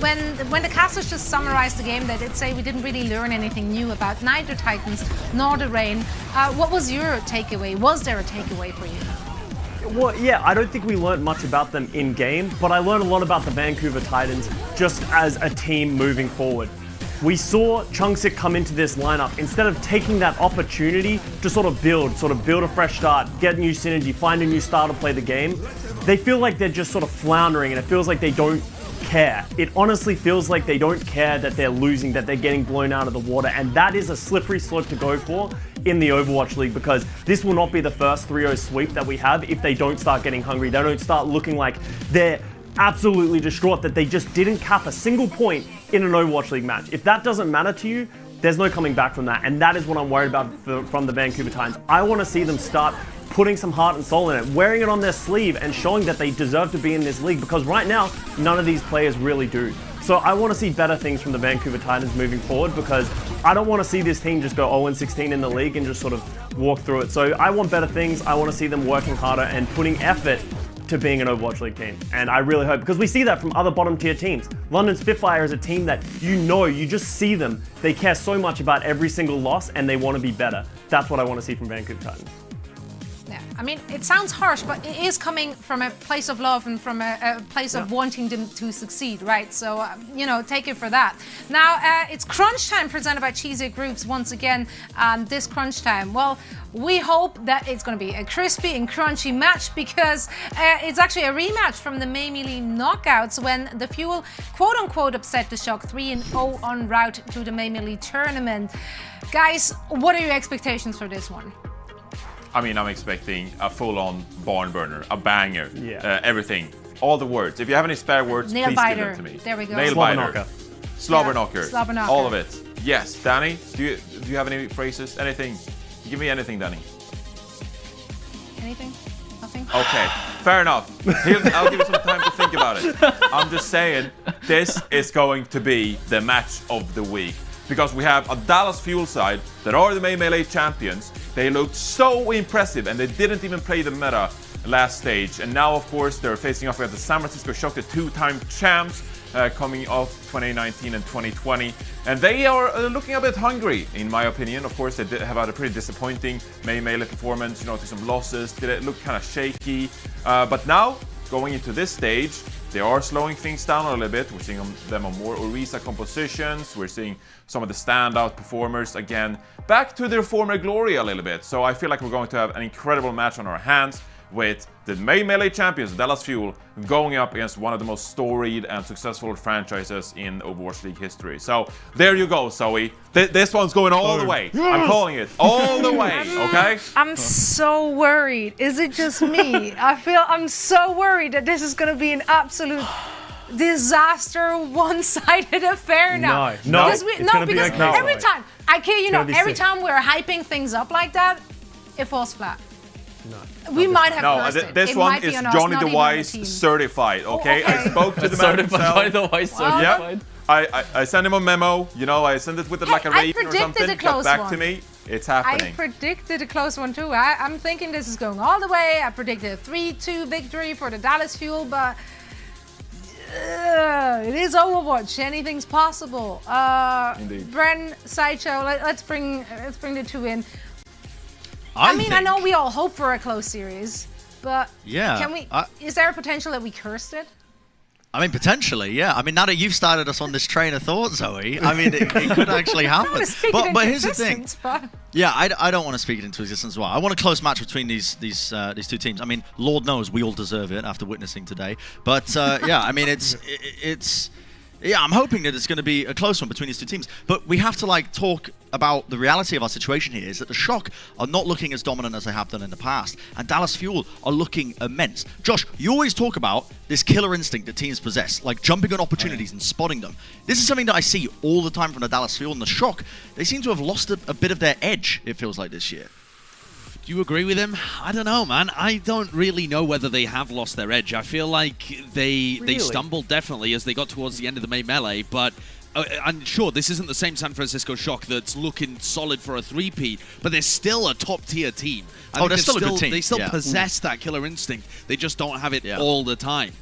when the casters just summarized the game, they did say we didn't really learn anything new about neither Titans nor the Rain. What was your takeaway? Was there a takeaway for you? Well, yeah, I don't think we learned much about them in game, but I learned a lot about the Vancouver Titans just as a team moving forward. We saw Chungsik come into this lineup, instead of taking that opportunity to sort of build a fresh start, get new synergy, find a new style to play the game, they feel like they're just sort of floundering, and it feels like they don't care. It honestly feels like they don't care that they're losing, that they're getting blown out of the water, and that is a slippery slope to go for in the Overwatch League, because this will not be the first 3-0 sweep that we have if they don't start getting hungry. They don't start looking like they're absolutely distraught that they just didn't cap a single point in an Overwatch League match. If that doesn't matter to you, there's no coming back from that, and that is what I'm worried about from the Vancouver Titans. I want to see them start putting some heart and soul in it, wearing it on their sleeve and showing that they deserve to be in this league, because right now, none of these players really do. So I want to see better things from the Vancouver Titans moving forward, because I don't want to see this team just go 0-16 in the league and just sort of walk through it. So I want better things. I want to see them working harder and putting effort to being an Overwatch League team. And I really hope, because we see that from other bottom tier teams. London Spitfire is a team that you just see them. They care so much about every single loss and they want to be better. That's what I want to see from Vancouver Titans. Yeah, I mean, it sounds harsh, but it is coming from a place of love and from a place of wanting them to succeed, right? So, you know, take it for that. Now, it's Crunch Time presented by Cheesy Groups once again. This Crunch Time, well, we hope that it's going to be a crispy and crunchy match, because it's actually a rematch from the May Melee knockouts, when the Fuel quote-unquote upset the Shock 3-0 en route to the May Melee tournament. Guys, what are your expectations for this one? I mean, I'm expecting a full-on barn burner, a banger, Yeah. everything. All the words. If you have any spare words, Nail please biter. give them to me. There we go. Nail Slobber biter. knocker. Slobber Yeah, knocker. slobber knocker. All of it. Yes. Danny, do you have any phrases? Anything? Give me anything, Danny. Anything? Nothing? Okay, fair enough. I'll give you some time to think about it. I'm just saying, this is going to be the match of the week, because we have a Dallas Fuel side that are the May Melee champions. They looked so impressive, and they didn't even play the meta last stage. And now, of course, they're facing off against the San Francisco Shock, the 2-time champs, coming off 2019 and 2020. And they are looking a bit hungry, in my opinion. Of course, they have had a pretty disappointing May Melee performance, to some losses. Did it look kind of shaky? But now, going into this stage, they are slowing things down a little bit. We're seeing them on more Orisa compositions. We're seeing some of the standout performers again back to their former glory a little bit. So I feel like we're going to have an incredible match on our hands, with the May Melee champions, Dallas Fuel, going up against one of the most storied and successful franchises in Overwatch League history. So there you go, Zoe. This one's going all the way. I'm calling it all the way, okay? I'm so worried. Is it just me? I'm so worried that this is going to be an absolute disaster, one-sided affair now. No. Because every way. time, I kid you not, every sick. time we're hyping things up like that, it falls flat. We might have cursed it. This It one might be is on us, Johnny not the even on Wise team. certified, okay? okay. I spoke to the man himself. Johnny the Wise certified. I sent him a memo, I sent it with like a I rating or predicted something. a close Got back one. to me. It's I happening. predicted a close one too. I'm thinking this is going all the way. I predicted a 3-2 victory for the Dallas Fuel, but it is Overwatch. Anything's possible. Indeed. Bren, Sideshow, let's bring the two in. I I know we all hope for a close series, but Yeah, can we? Is there a potential that we cursed it? I mean, potentially, yeah. I mean, now that you've started us on this train of thought, Zoe, I mean, it could actually happen. But here's the thing. Yeah, I don't want to speak it into existence as well. I want a close match between these two teams. I mean, Lord knows we all deserve it after witnessing today. But yeah, I mean, it's yeah, I'm hoping that it's going to be a close one between these two teams. But we have to like talk about the reality of our situation here is that the Shock are not looking as dominant as they have done in the past, and Dallas Fuel are looking immense. Josh, you always talk about this killer instinct that teams possess, like jumping on opportunities and spotting them. This is something that I see all the time from the Dallas Fuel, and the Shock, they seem to have lost a bit of their edge, it feels like, this year. Do you agree with him? I don't know, man. I don't really know whether they have lost their edge. I feel like they stumbled definitely as they got towards the end of the main melee, but I'm sure this isn't the same San Francisco Shock that's looking solid for a three-peat, but they're still a top-tier team. They're still a good team. They still possess that killer instinct. They just don't have it all the time.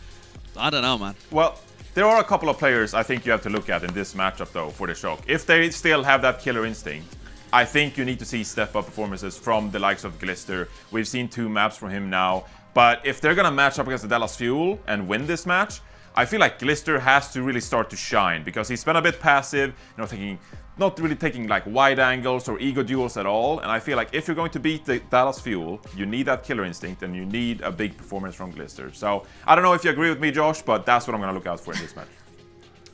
I don't know, man. Well, there are a couple of players I think you have to look at in this matchup, though, for the Shock. If they still have that killer instinct, I think you need to see step-up performances from the likes of Glister. We've seen 2 maps from him now. But if they're going to match up against the Dallas Fuel and win this match, I feel like Glister has to really start to shine because he's been a bit passive, not really taking like wide angles or ego duels at all. And I feel like if you're going to beat the Dallas Fuel, you need that killer instinct and you need a big performance from Glister. So I don't know if you agree with me, Josh, but that's what I'm going to look out for in this match.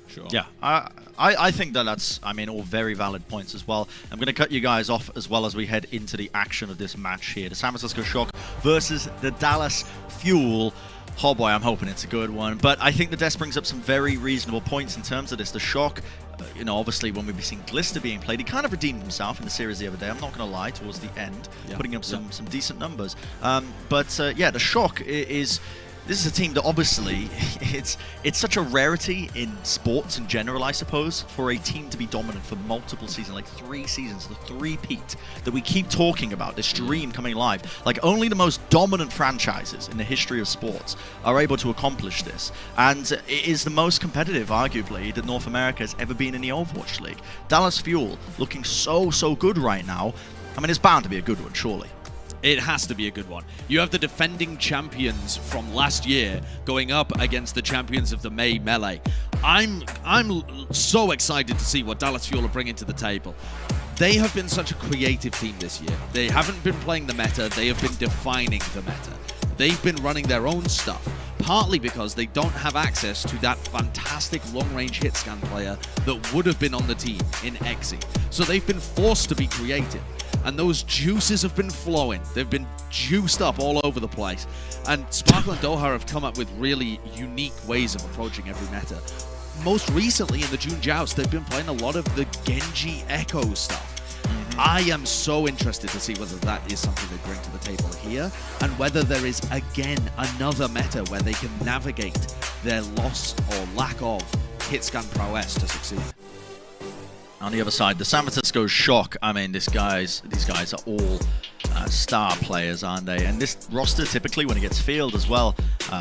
Sure. Yeah, I think that's, I mean, all very valid points as well. I'm going to cut you guys off as well as we head into the action of this match here. The San Francisco Shock versus the Dallas Fuel. Oh boy, I'm hoping it's a good one. But I think the Des brings up some very reasonable points in terms of this. The Shock, obviously when we've seen Glister being played, he kind of redeemed himself in the series the other day. I'm not going to lie, towards the end, putting up some decent numbers. Yeah, the Shock is... This is a team that obviously, it's such a rarity in sports in general, I suppose, for a team to be dominant for multiple seasons, like 3 seasons, the three-peat that we keep talking about, this dream coming live. Like only the most dominant franchises in the history of sports are able to accomplish this. And it is the most competitive, arguably, that North America has ever been in the Overwatch League. Dallas Fuel looking so good right now. I mean, it's bound to be a good one, surely. It has to be a good one. You have the defending champions from last year going up against the champions of the May Melee. I'm so excited to see what Dallas Fuel are bringing to the table. They have been such a creative team this year. They haven't been playing the meta, they have been defining the meta. They've been running their own stuff, partly because they don't have access to that fantastic long-range hit scan player that would have been on the team in Exi. So they've been forced to be creative. And those juices have been flowing. They've been juiced up all over the place. And Sparkle and Doha have come up with really unique ways of approaching every meta. Most recently in the June Joust, they've been playing a lot of the Genji Echo stuff. I am so interested to see whether that is something they bring to the table here, and whether there is, again, another meta where they can navigate their loss or lack of hit scan prowess to succeed. On the other side, the San Francisco Shock, I mean, these guys are all star players, aren't they? And this roster, typically, when it gets fielded as well,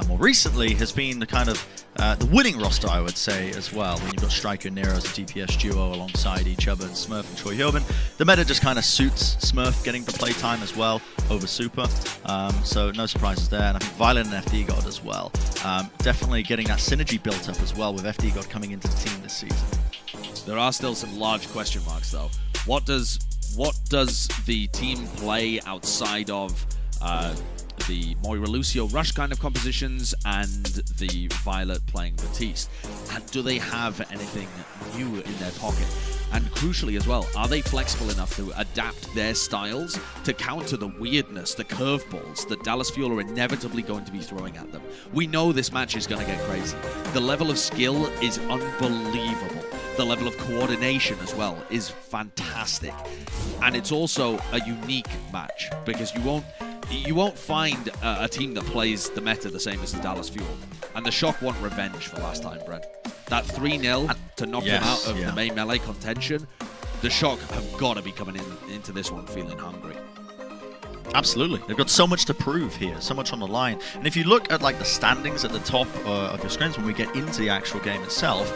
more recently, has been the kind of the winning roster, I would say, as well. When you've got Striker and Nero as a DPS duo alongside each other, and Smurf and Choi Hyobin. The meta just kind of suits Smurf getting the playtime as well over Super. So no surprises there. And I think Violent and FD God as well. Definitely getting that synergy built up as well with FD God coming into the team this season. There are still some large question marks, though. What does the team play outside of the Moira Lucio Rush kind of compositions and the Violet playing Batiste? And do they have anything new in their pocket? And crucially as well, are they flexible enough to adapt their styles to counter the weirdness, the curveballs that Dallas Fuel are inevitably going to be throwing at them? We know this match is going to get crazy. The level of skill is unbelievable. The level of coordination as well is fantastic. And it's also a unique match because you won't find a team that plays the meta the same as the Dallas Fuel. And the Shock want revenge for last time, Brent. That 3-0 to knock them out of the main melee contention, the Shock have got to be coming into this one feeling hungry. Absolutely. They've got so much to prove here, so much on the line. And if you look at like the standings at the top of your screens when we get into the actual game itself,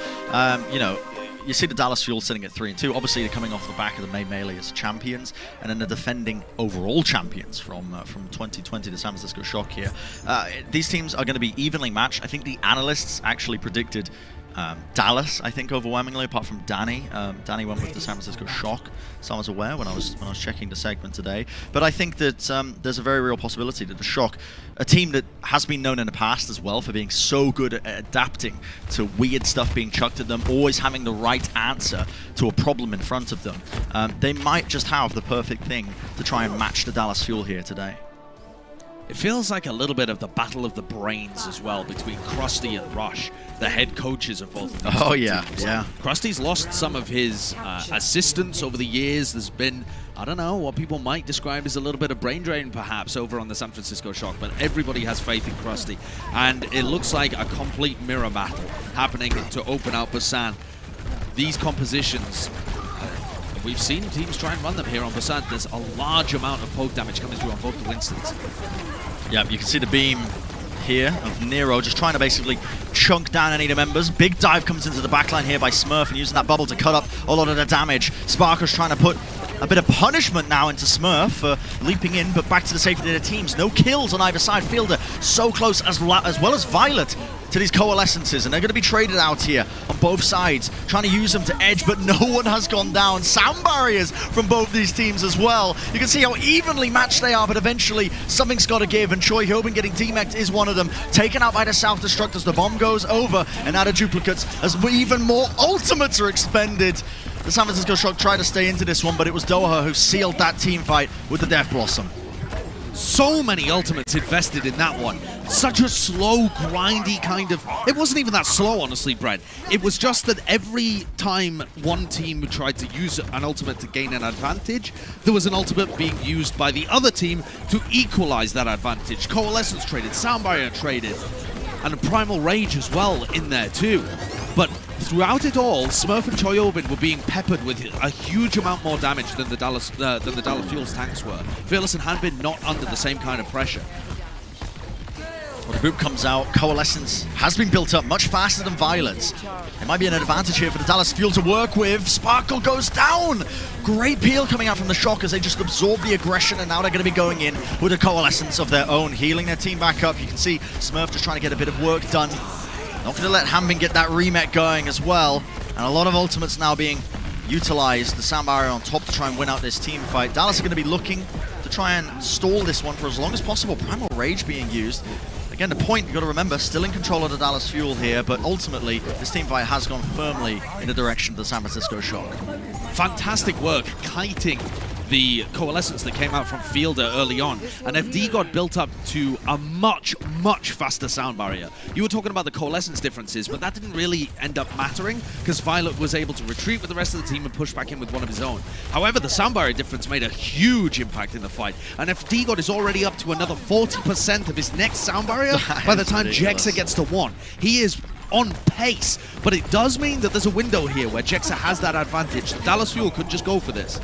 you see the Dallas Fuel sitting at 3-2. Obviously, they're coming off the back of the May Melee as champions, and then the defending overall champions from 2020, the San Francisco Shock here. These teams are going to be evenly matched. I think the analysts actually predicted Dallas, I think, overwhelmingly, apart from Danny. Danny went with the San Francisco Shock, so I was aware when I was checking the segment today. But I think that there's a very real possibility that the Shock, a team that has been known in the past as well for being so good at adapting to weird stuff being chucked at them, always having the right answer to a problem in front of them, they might just have the perfect thing to try and match the Dallas Fuel here today. It feels like a little bit of the battle of the brains as well between Krusty and Rush, the head coaches of both of these teams. Yeah. Krusty's lost some of his assistants over the years. There's been, I don't know, what people might describe as a little bit of brain drain perhaps over on the San Francisco Shock, but everybody has faith in Krusty. And it looks like a complete mirror battle happening to open out Busan. These compositions, we've seen teams try and run them here on Busan. There's a large amount of poke damage coming through on both the Winstons. Yeah, you can see the beam here of Nero just trying to basically chunk down any of the members. Big dive comes into the backline here by Smurf and using that bubble to cut up a lot of the damage. Sparker's trying to put a bit of punishment now into Smurf for leaping in, but back to the safety of the teams. No kills on either side. Fielder so close as well as Violet to these coalescences, and they're going to be traded out here on both sides, trying to use them to edge, but no one has gone down. Sound barriers from both these teams as well. You can see how evenly matched they are, but eventually something's got to give, and Choi Hyobin getting demeched is one of them. Taken out by the South Destruct as the bomb goes over, and now the duplicates as even more ultimates are expended. The San Francisco Shock tried to stay into this one, but it was Doha who sealed that team fight with the Death Blossom. So many ultimates invested in that one. Such a slow, grindy kind of... It wasn't even that slow, honestly, Brett. It was just that every time one team tried to use an ultimate to gain an advantage, there was an ultimate being used by the other team to equalize that advantage. Coalescence traded, Sound Barrier traded, and a Primal Rage as well in there too. But throughout it all, Smurf and Choi Hyobin were being peppered with a huge amount more damage than the Dallas Fuel's tanks were. Fearless and Hanbin not under the same kind of pressure. Well, the group comes out. Coalescence has been built up much faster than Violence. It might be an advantage here for the Dallas Fuel to work with. Sparkle goes down. Great peel coming out from the Shock as they just absorb the aggression, and now they're going to be going in with a Coalescence of their own, healing their team back up. You can see Smurf just trying to get a bit of work done. Not going to let Hanbin get that remet going as well. And a lot of ultimates now being utilized. The Sound Barrier on top to try and win out this team fight. Dallas are going to be looking to try and stall this one for as long as possible. Primal Rage being used. Again, the point, you've got to remember, still in control of the Dallas Fuel here, but ultimately, this team fight has gone firmly in the direction of the San Francisco Shock. Fantastic work kiting the Coalescence that came out from Fielder early on, and FD got built up to a much faster Sound Barrier. You were talking about the Coalescence differences, but that didn't really end up mattering because Violet was able to retreat with the rest of the team and push back in with one of his own. However, the Sound Barrier difference made a huge impact in the fight, and FD God is already up to another 40% of his next Sound Barrier by the time Jexa gets to 1. He is on pace, but it does mean that there's a window here where Jexa has that advantage. Dallas Fuel could just go for this.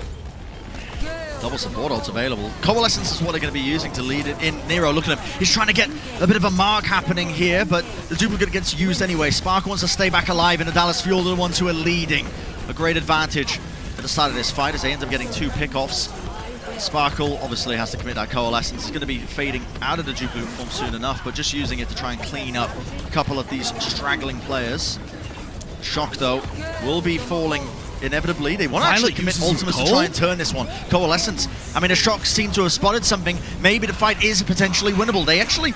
Double support ults available. Coalescence is what they're going to be using to lead it in. Nero, look at him. He's trying to get a bit of a mark happening here, but the duplicate gets used anyway. Spark wants to stay back alive, and the Dallas Fuel are the ones who are leading. A great advantage at the start of this fight as they end up getting 2 pickoffs. Sparkle obviously has to commit that Coalescence. He's going to be fading out of the duplicate form soon enough, but just using it to try and clean up a couple of these straggling players. Shock, though, will be falling inevitably. They want to actually commit ultimates to try and turn this one. Coalescence, I mean, the Shock seem to have spotted something. Maybe the fight is potentially winnable. They actually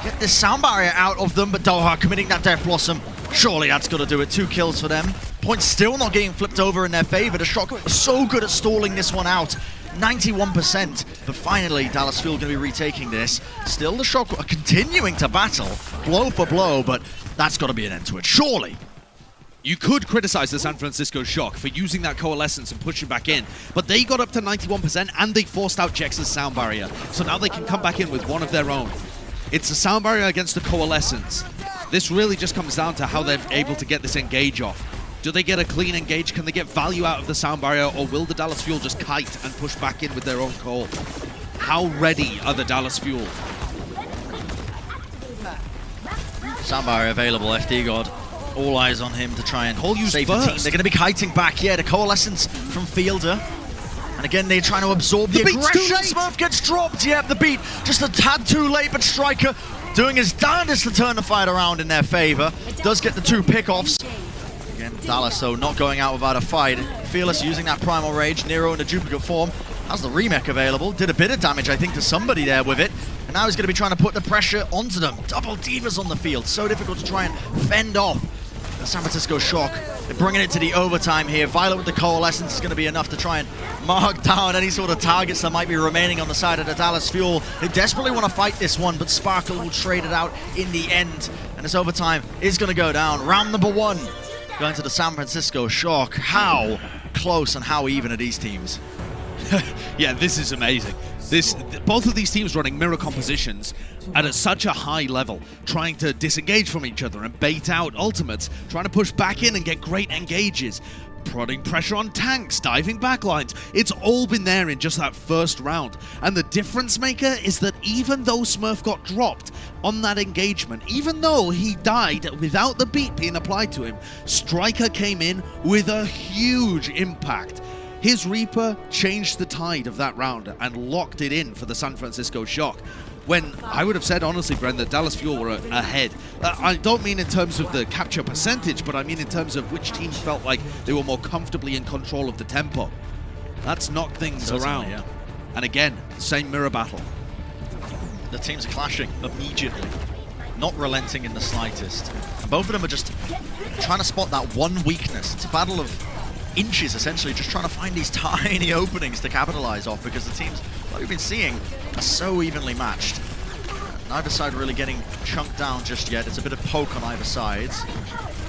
get this Sound Barrier out of them, but Doha committing that Death Blossom. Surely that's got to do it. 2 kills for them. Points still not getting flipped over in their favor. The Shock are so good at stalling this one out. 91%, but finally Dallas Fuel going to be retaking this. Still the Shock are continuing to battle, blow for blow, but that's got to be an end to it, surely. You could criticize the San Francisco Shock for using that Coalescence and pushing back in, but they got up to 91% and they forced out Jex's Sound Barrier, so now they can come back in with one of their own. It's a Sound Barrier against the Coalescence. This really just comes down to how they're able to get this engage off. Do they get a clean engage? Can they get value out of the Sound Barrier, or will the Dallas Fuel just kite and push back in with their own call? How ready are the Dallas Fuel? Sound Barrier available, FD God All eyes on him to try and use save the team. first. They're going to be kiting back. Yeah, the Coalescence from Fielder. And again, they're trying to absorb the beat's too aggression. late. Smurf gets dropped. Yep, the beat just a tad too late, but Striker doing his darndest to turn the fight around in their favor. Does get the 2 pickoffs. Again, Dallas, though, not going out without a fight. Fearless using that Primal Rage. Nero in a duplicate form. Has the remake available. Did a bit of damage, I think, to somebody there with it. And now he's going to be trying to put the pressure onto them. Double Divas on the field. So difficult to try and fend off the San Francisco Shock. They're bringing it to the overtime here. Violet with the Coalescence is going to be enough to try and mark down any sort of targets that might be remaining on the side of the Dallas Fuel. They desperately want to fight this one, but Sparkle will trade it out in the end. And this overtime is going to go down. Round number 1 going to the San Francisco Shock. How close and how even are these teams? Yeah, this is amazing. Both of these teams running mirror compositions at such a high level, trying to disengage from each other and bait out ultimates, trying to push back in and get great engages, prodding pressure on tanks, diving backlines. It's all been there in just that first round. And the difference maker is that even though Smurf got dropped on that engagement, even though he died without the beat being applied to him, Striker came in with a huge impact. His Reaper changed the tide of that round and locked it in for the San Francisco Shock. When I would have said, honestly, Bren, that Dallas Fuel were ahead. I don't mean in terms of the capture percentage, but I mean in terms of which team felt like they were more comfortably in control of the tempo. That's knocked things around. Yeah. And again, same mirror battle. The teams are clashing immediately, not relenting in the slightest. And both of them are just trying to spot that one weakness. It's a battle of inches, essentially, just trying to find these tiny openings to capitalize off, because the teams, like we've been seeing, are so evenly matched. Neither side really getting chunked down just yet. It's a bit of poke on either side.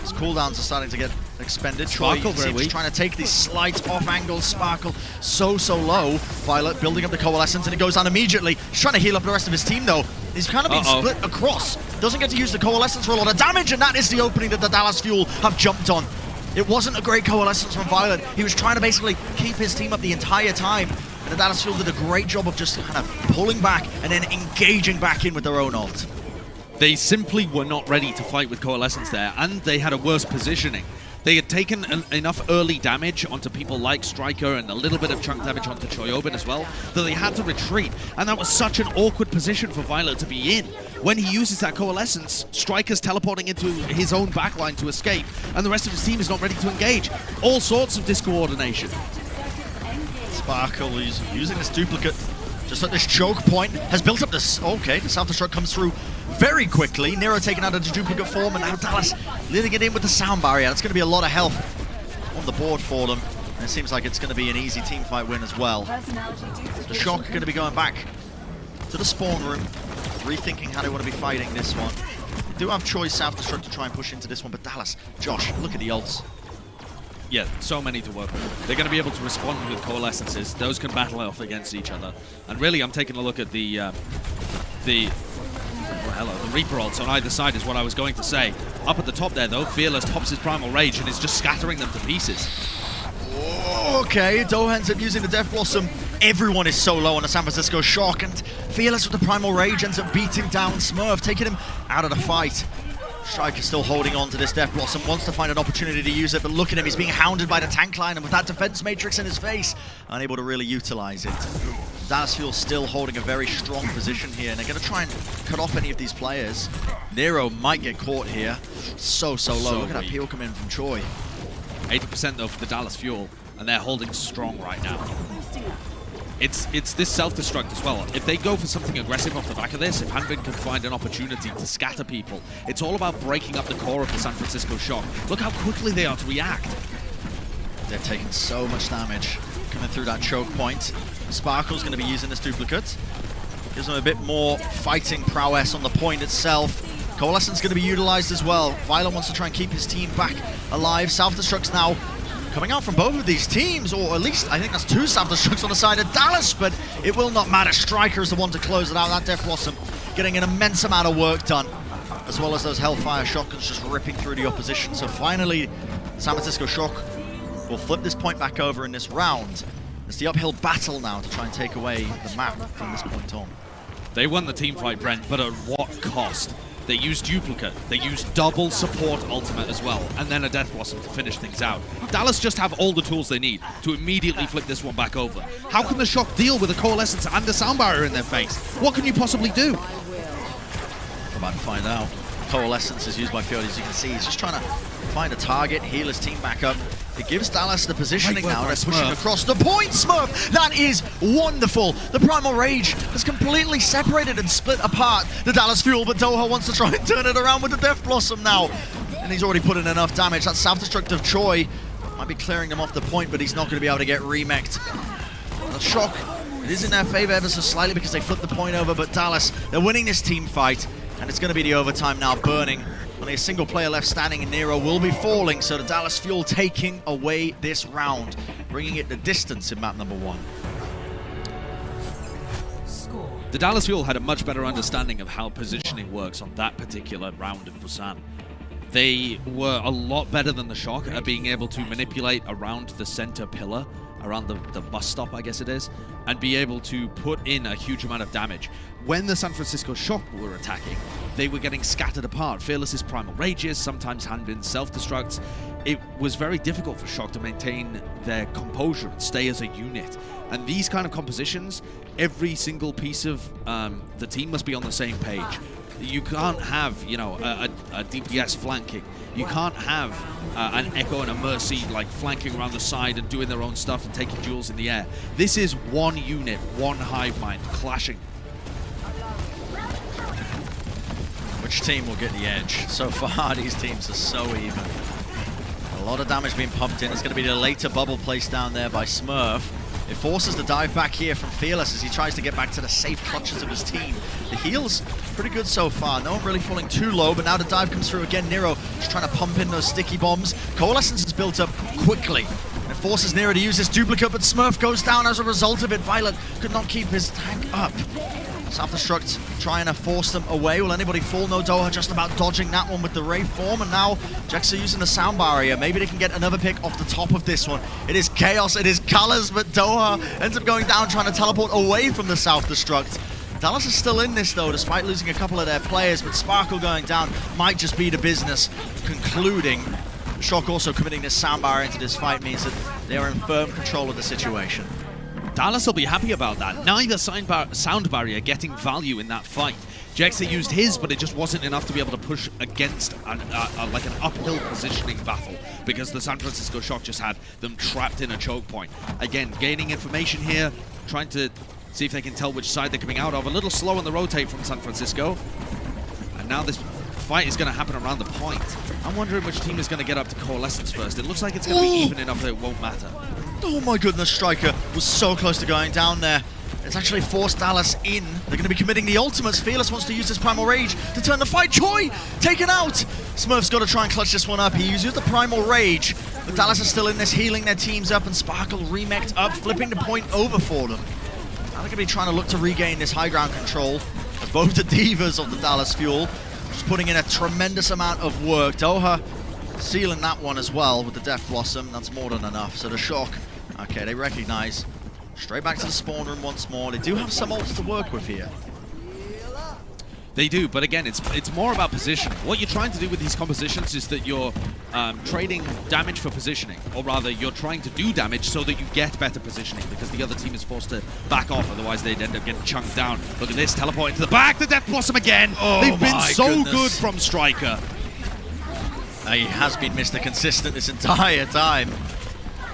His cooldowns are starting to get expended. Sparkle Troy seems trying to take these slight off-angle. Sparkle so low. Violet building up the Coalescence, and it goes down immediately. He's trying to heal up the rest of his team, though. He's kind of been split across. Doesn't get to use the Coalescence for a lot of damage, and that is the opening that the Dallas Fuel have jumped on. It wasn't a great Coalescence from Violet. He was trying to basically keep his team up the entire time. And the Dallas Fuel did a great job of just kind of pulling back and then engaging back in with their own ult. They simply were not ready to fight with Coalescence there, and they had a worse positioning. They had taken enough early damage onto people like Striker and a little bit of chunk damage onto Choyobin as well, that they had to retreat. And that was such an awkward position for Violet to be in. When he uses that Coalescence, Striker's teleporting into his own backline to escape, and the rest of his team is not ready to engage. All sorts of discoordination. Sparkle is using this duplicate just at this choke point, has built up this. Okay, the self-destruct comes through very quickly. Nero taken out of the duplicate form, and now Dallas leading it in with the sound barrier. That's going to be a lot of health on the board for them. And it seems like it's going to be an easy team fight win as well. The Shock are going to be going back to the spawn room, rethinking how they want to be fighting this one. They do have choice self-destruct to try and push into this one, but Dallas, Josh, look at the ults. Yeah, so many to work with. They're going to be able to respond with Coalescences. Those can battle off against each other. And really, I'm taking a look at the Reaper ults on either side is what I was going to say. Up at the top there, though, Fearless pops his Primal Rage and is just scattering them to pieces. Okay, Doe ends up using the Death Blossom. Everyone is so low on the San Francisco Shock, and Fearless with the Primal Rage ends up beating down Smurf, taking him out of the fight. Striker still holding on to this Death Blossom, wants to find an opportunity to use it, but look at him, he's being hounded by the tank line, and with that defense matrix in his face, unable to really utilize it. Dallas Fuel still holding a very strong position here, and they're going to try and cut off any of these players. Nero might get caught here. So low. Look at that peel come in from Choi. 80% though for the Dallas Fuel, and they're holding strong right now. It's this self-destruct as well. If they go for something aggressive off the back of this, if Hanbin can find an opportunity to scatter people, it's all about breaking up the core of the San Francisco Shock. Look how quickly they are to react. They're taking so much damage coming through that choke point. Sparkle's going to be using this duplicate. Gives them a bit more fighting prowess on the point itself. Coalescence going to be utilized as well. Violet wants to try and keep his team back alive. Self-destruct's now coming out from both of these teams, or at least I think that's two self-destructs on the side of Dallas, but it will not matter. Striker is the one to close it out. That Death Blossom getting an immense amount of work done, as well as those Hellfire shotguns just ripping through the opposition. So finally, San Francisco Shock will flip this point back over in this round. It's the uphill battle now to try and take away the map from this point on. They won the team fight, Brent, but at what cost? They use Duplicate. They use double support ultimate as well, and then a Death Blossom to finish things out. Dallas just have all the tools they need to immediately flip this one back over. How can the Shock deal with a Coalescence and a Sound Barrier in their face? What can you possibly do? We're about to find out. Coalescence is used by Fjord, as you can see. He's just trying to find a target, heal his team back up. It gives Dallas the positioning now. They're pushing across the point, Smurf! That is wonderful! The Primal Rage has completely separated and split apart the Dallas Fuel, but Doha wants to try and turn it around with the Death Blossom now. And he's already put in enough damage. That self-destructive Choi might be clearing them off the point, but he's not going to be able to get remeked. The Shock, it is in their favor ever so slightly because they flipped the point over, but Dallas, they're winning this team fight, and it's going to be the overtime now burning. Only a single player left standing, and Nero will be falling, so the Dallas Fuel taking away this round, bringing it the distance in map number 1. The Dallas Fuel had a much better understanding of how positioning works on that particular round in Busan. They were a lot better than the Shock at being able to manipulate around the center pillar, around the bus stop, I guess it is, and be able to put in a huge amount of damage. When the San Francisco Shock were attacking, they were getting scattered apart. Fearless's Primal Rages, sometimes Hanbin's self-destructs. It was very difficult for Shock to maintain their composure and stay as a unit. And these kind of compositions, every single piece of the team must be on the same page. You can't have, you know, a DPS flanking. You can't have an Echo and a Mercy like flanking around the side and doing their own stuff and taking duels in the air. This is one unit, one hive mind clashing. Which team will get the edge? So far, these teams are so even. A lot of damage being pumped in. It's going to be the later bubble placed down there by Smurf. It forces the dive back here from Fearless as he tries to get back to the safe clutches of his team. The heal's pretty good so far. No one really falling too low, but now the dive comes through again. Nero just trying to pump in those sticky bombs. Coalescence is built up quickly. It forces Nero to use this duplicate, but Smurf goes down as a result of it. Violet could not keep his tank up. Self-destruct trying to force them away. Will anybody fall? No, Doha just about dodging that one with the Ray form, and now Jax are using the sound barrier. Maybe they can get another pick off the top of this one. It is chaos, it is colors, but Doha ends up going down trying to teleport away from the self-destruct. Dallas is still in this though, despite losing a couple of their players, but Sparkle going down might just be the business concluding. Shock also committing this sound barrier into this fight means that they are in firm control of the situation. Dallas will be happy about that. Neither sound barrier getting value in that fight. Jexa used his, but it just wasn't enough to be able to push against like an uphill positioning battle because the San Francisco Shock just had them trapped in a choke point. Again, gaining information here, trying to see if they can tell which side they're coming out of. A little slow on the rotate from San Francisco. And now this fight is going to happen around the point. I'm wondering which team is going to get up to Coalescence first. It looks like it's going to be even enough that it won't matter. Oh my goodness, Striker was so close to going down there. It's actually forced Dallas in. They're going to be committing the ultimates. Fearless wants to use his Primal Rage to turn the fight. Choi taken out. Smurf's got to try and clutch this one up. He uses the Primal Rage, but Dallas is still in this, healing their teams up, and Sparkle remeked up, flipping the point over for them. Now they're going to be trying to look to regain this high ground control of both the divas of the Dallas Fuel. Just putting in a tremendous amount of work. Doha sealing that one as well with the Death Blossom. That's more than enough. So the Shock, okay, they recognize. Straight back to the spawn room once more. They do have some ults to work with here. They do, but again, it's more about position. What you're trying to do with these compositions is that you're trading damage for positioning, or rather, you're trying to do damage so that you get better positioning, because the other team is forced to back off, otherwise they'd end up getting chunked down. Look at this, teleporting to the back, the Death Blossom again! Oh, they've been so good from Striker. He has been Mr. Consistent this entire time.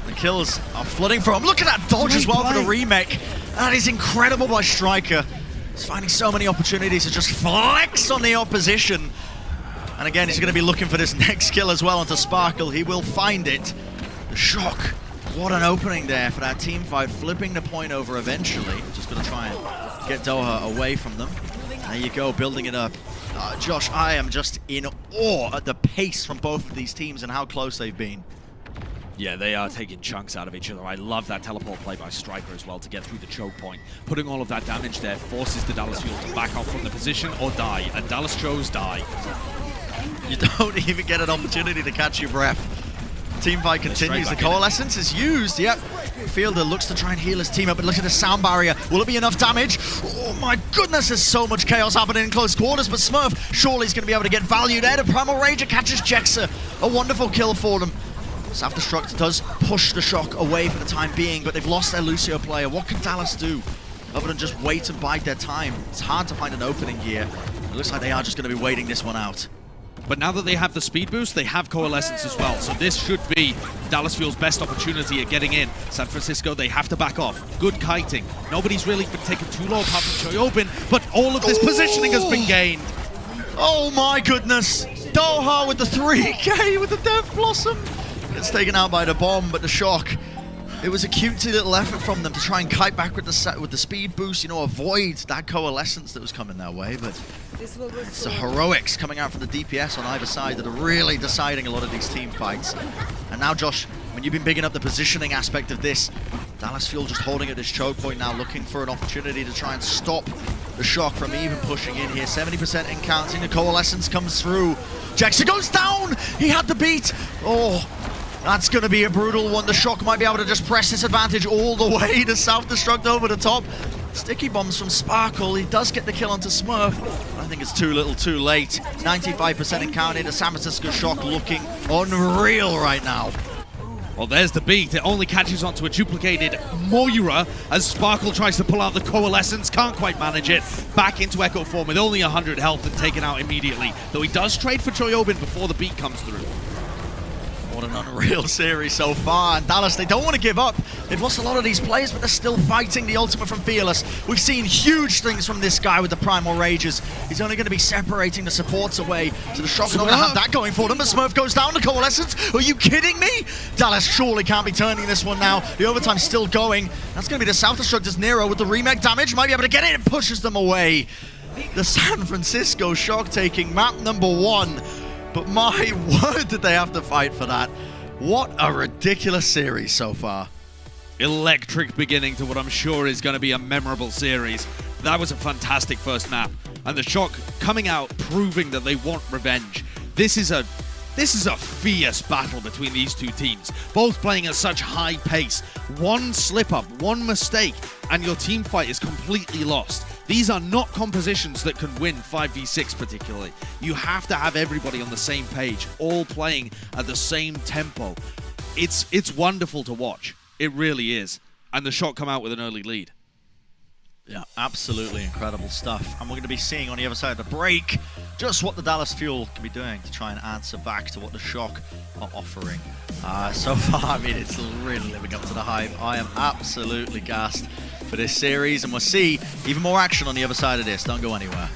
The kills are flooding from him. Look at that dodge as well for the remake. That is incredible by Striker. He's finding so many opportunities to just flex on the opposition. And again, he's going to be looking for this next kill as well onto Sparkle. He will find it. The Shock. What an opening there for that team fight. Flipping the point over eventually. Just going to try and get Doha away from them. There you go, building it up. Josh, I am just in awe at the pace from both of these teams and how close they've been. Yeah, they are taking chunks out of each other. I love that teleport play by Striker as well to get through the choke point. Putting all of that damage there forces the Dallas Fuel to back off from the position or die, and Dallas chose die. You don't even get an opportunity to catch your breath. Team fight continues. The Coalescence is used. Yep. Fielder looks to try and heal his team up, but look at the sound barrier. Will it be enough damage? Oh my goodness, there's so much chaos happening in close quarters, but Smurf surely is going to be able to get value there. The Primal Rager catches Jexa. A wonderful kill for them. Self-Destruct does push the Shock away for the time being, but they've lost their Lucio player. What can Dallas do other than just wait and bide their time? It's hard to find an opening here. It looks like they are just going to be waiting this one out. But now that they have the speed boost, they have Coalescence as well. So this should be Dallas Fuel's best opportunity at getting in. San Francisco, they have to back off. Good kiting. Nobody's really been taken too low apart from Choyobin, but all of this positioning has been gained. Oh my goodness. Doha with the 3K with the Death Blossom. Gets taken out by the bomb, but the Shock. It was a cutesy little effort from them to try and kite back with the speed boost, you know, avoid that Coalescence that was coming their way, but it's the heroics coming out from the DPS on either side that are really deciding a lot of these team fights. And now, Josh, when you've been bigging up the positioning aspect of this, Dallas Fuel just holding at this choke point now, looking for an opportunity to try and stop the Shock from even pushing in here. 70% in counting, the Coalescence comes through. Jexa goes down! He had the beat! Oh, that's going to be a brutal one. The Shock might be able to just press this advantage all the way to self-destruct over the top. Sticky bombs from Sparkle. He does get the kill onto Smurf. I think it's too little too late. 95% in counting. The San Francisco Shock looking unreal right now. Well, there's the beat. It only catches onto a duplicated Moira as Sparkle tries to pull out the Coalescence. Can't quite manage it. Back into Echo form with only 100 health and taken out immediately. Though he does trade for Choyobin before the beat comes through. What an unreal series so far. And Dallas, they don't want to give up. They've lost a lot of these players, but they're still fighting. The ultimate from Fearless. We've seen huge things from this guy with the Primal Rages. He's only going to be separating the supports away. So the Shock are not going to have that going for them. But Smurf goes down to Coalescence. Are you kidding me? Dallas surely can't be turning this one now. The overtime's still going. That's going to be the Self-Destruct as Nero with the remake damage. Might be able to get it. It pushes them away. The San Francisco Shock taking map number 1. But my word, did they have to fight for that. What a ridiculous series so far. Electric beginning to what I'm sure is going to be a memorable series. That was a fantastic first map. And the Shock coming out, proving that they want revenge. This is a fierce battle between these two teams, both playing at such high pace. One slip up, one mistake, and your team fight is completely lost. These are not compositions that can win 5v6 particularly. You have to have everybody on the same page, all playing at the same tempo. It's wonderful to watch. It really is. And the Shock come out with an early lead. Yeah, absolutely incredible stuff. And we're going to be seeing on the other side of the break just what the Dallas Fuel can be doing to try and answer back to what the Shock are offering. So far, I mean, it's really living up to the hype. I am absolutely gassed for this series, and we'll see even more action on the other side of this. Don't go anywhere.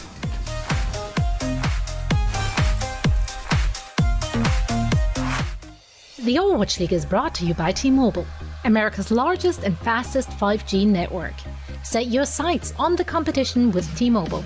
The Overwatch League is brought to you by T-Mobile, America's largest and fastest 5G network. Set your sights on the competition with T-Mobile.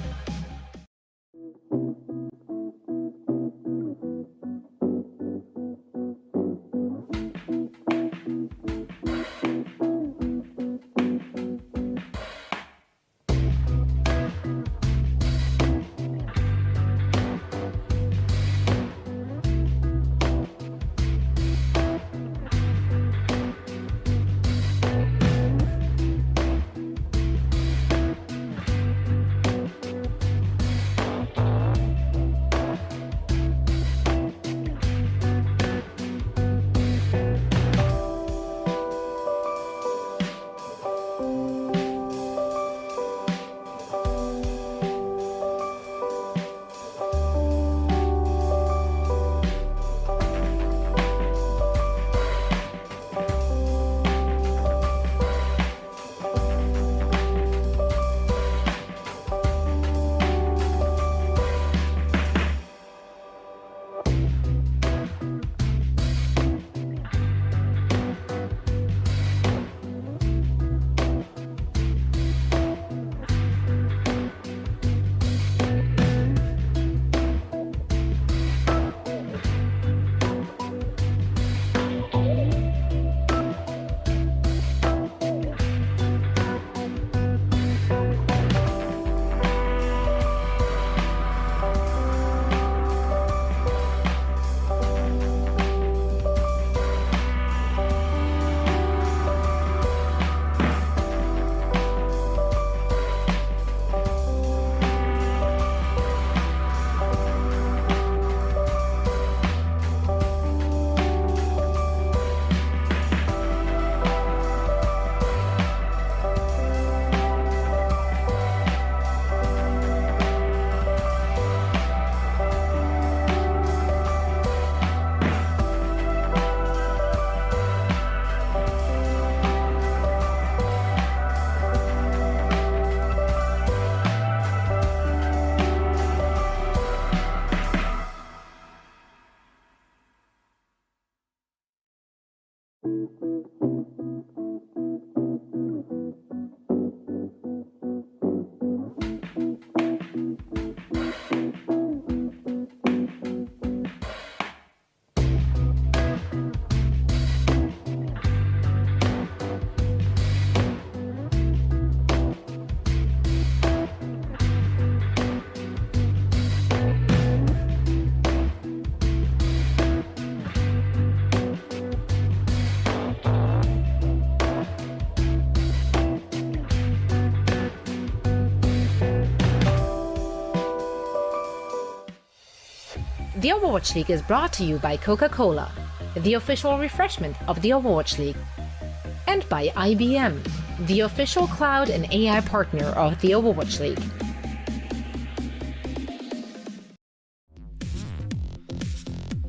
The Overwatch League is brought to you by Coca-Cola, the official refreshment of the Overwatch League, and by IBM, the official cloud and AI partner of the Overwatch League.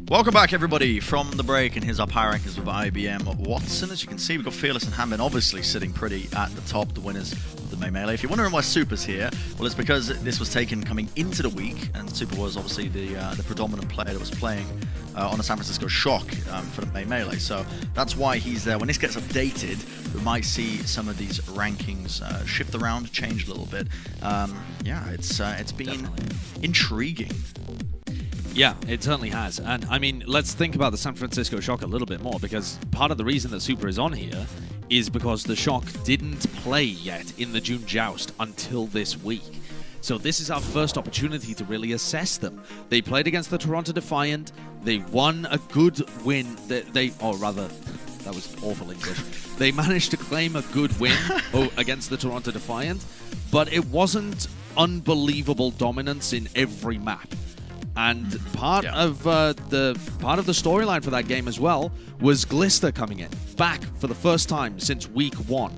Welcome back, everybody, from the break, and here's our power rankings with IBM Watson. As you can see, we've got Fearless and Hanbin obviously sitting pretty at the top, the winners of the May Melee. If you're wondering why Super's here, well, it's because this was taken coming into the week, and Super was obviously the predominant player that was playing on the San Francisco Shock for the May Melee. So that's why he's there. When this gets updated, we might see some of these rankings shift around, change a little bit. Yeah, it's been definitely intriguing. Yeah, it certainly has. And I mean, let's think about the San Francisco Shock a little bit more, because part of the reason that Super is on here is because the Shock didn't play yet in the June Joust until this week. So this is our first opportunity to really assess them. They played against the Toronto Defiant. They won a good win. Or rather, that was awful English. They managed to claim a good win against the Toronto Defiant, but it wasn't unbelievable dominance in every map. And part of the storyline for that game as well was Glister coming in, back for the first time since week 1.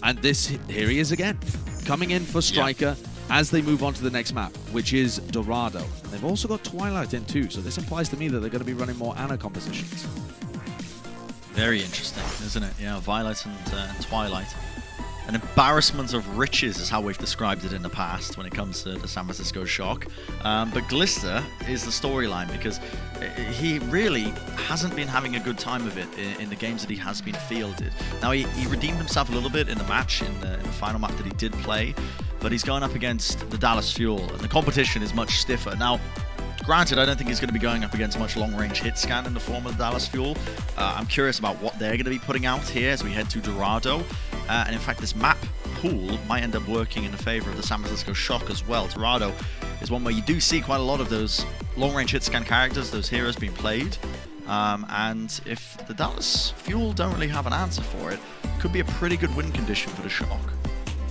And here he is again, coming in for Striker as they move on to the next map, which is Dorado. And they've also got Twilight in too, so this implies to me that they're going to be running more Ana compositions. Very interesting, isn't it? Yeah, Violet and Twilight. An embarrassment of riches is how we've described it in the past when it comes to the San Francisco Shock. But Glister is the storyline, because he really hasn't been having a good time of it in the games that he has been fielded. Now, he redeemed himself a little bit in the match, in the final map that he did play, but he's going up against the Dallas Fuel, and the competition is much stiffer. Now, granted, I don't think he's going to be going up against much long-range hit scan in the form of the Dallas Fuel. I'm curious about what they're going to be putting out here as we head to Dorado. And in fact, this map pool might end up working in the favor of the San Francisco Shock as well. Dorado is one where you do see quite a lot of those long-range hit scan characters, those heroes being played. And if the Dallas Fuel don't really have an answer for it, could be a pretty good win condition for the Shock.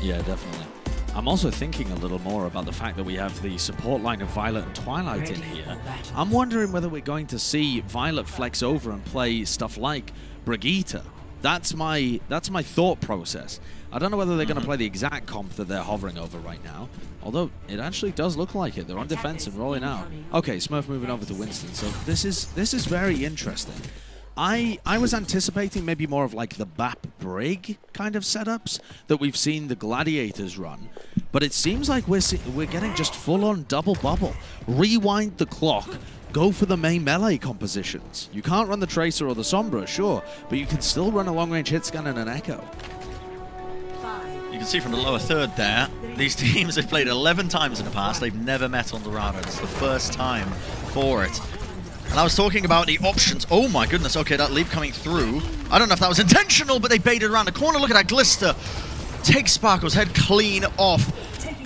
Yeah, definitely. I'm also thinking a little more about the fact that we have the support line of Violet and Twilight in here. I'm wondering whether we're going to see Violet flex over and play stuff like Brigitte. That's my thought process. I don't know whether they're going to play the exact comp that they're hovering over right now, although it actually does look like it. They're on defense and rolling out. Okay, Smurf moving over to Winston. So this is very interesting. I was anticipating maybe more of like the BAP Brig kind of setups that we've seen the Gladiators run, but it seems like we're getting just full-on double bubble. Rewind the clock. Go for the main melee compositions. You can't run the Tracer or the Sombra, sure, but you can still run a long-range hit scan and an Echo. You can see from the lower third there, these teams have played 11 times in the past. They've never met on Dorado. It's the first time for it. And I was talking about the options. Oh my goodness, okay, that leap coming through. I don't know if that was intentional, but they baited around the corner. Look at that Glister. Takes Sparkle's head clean off.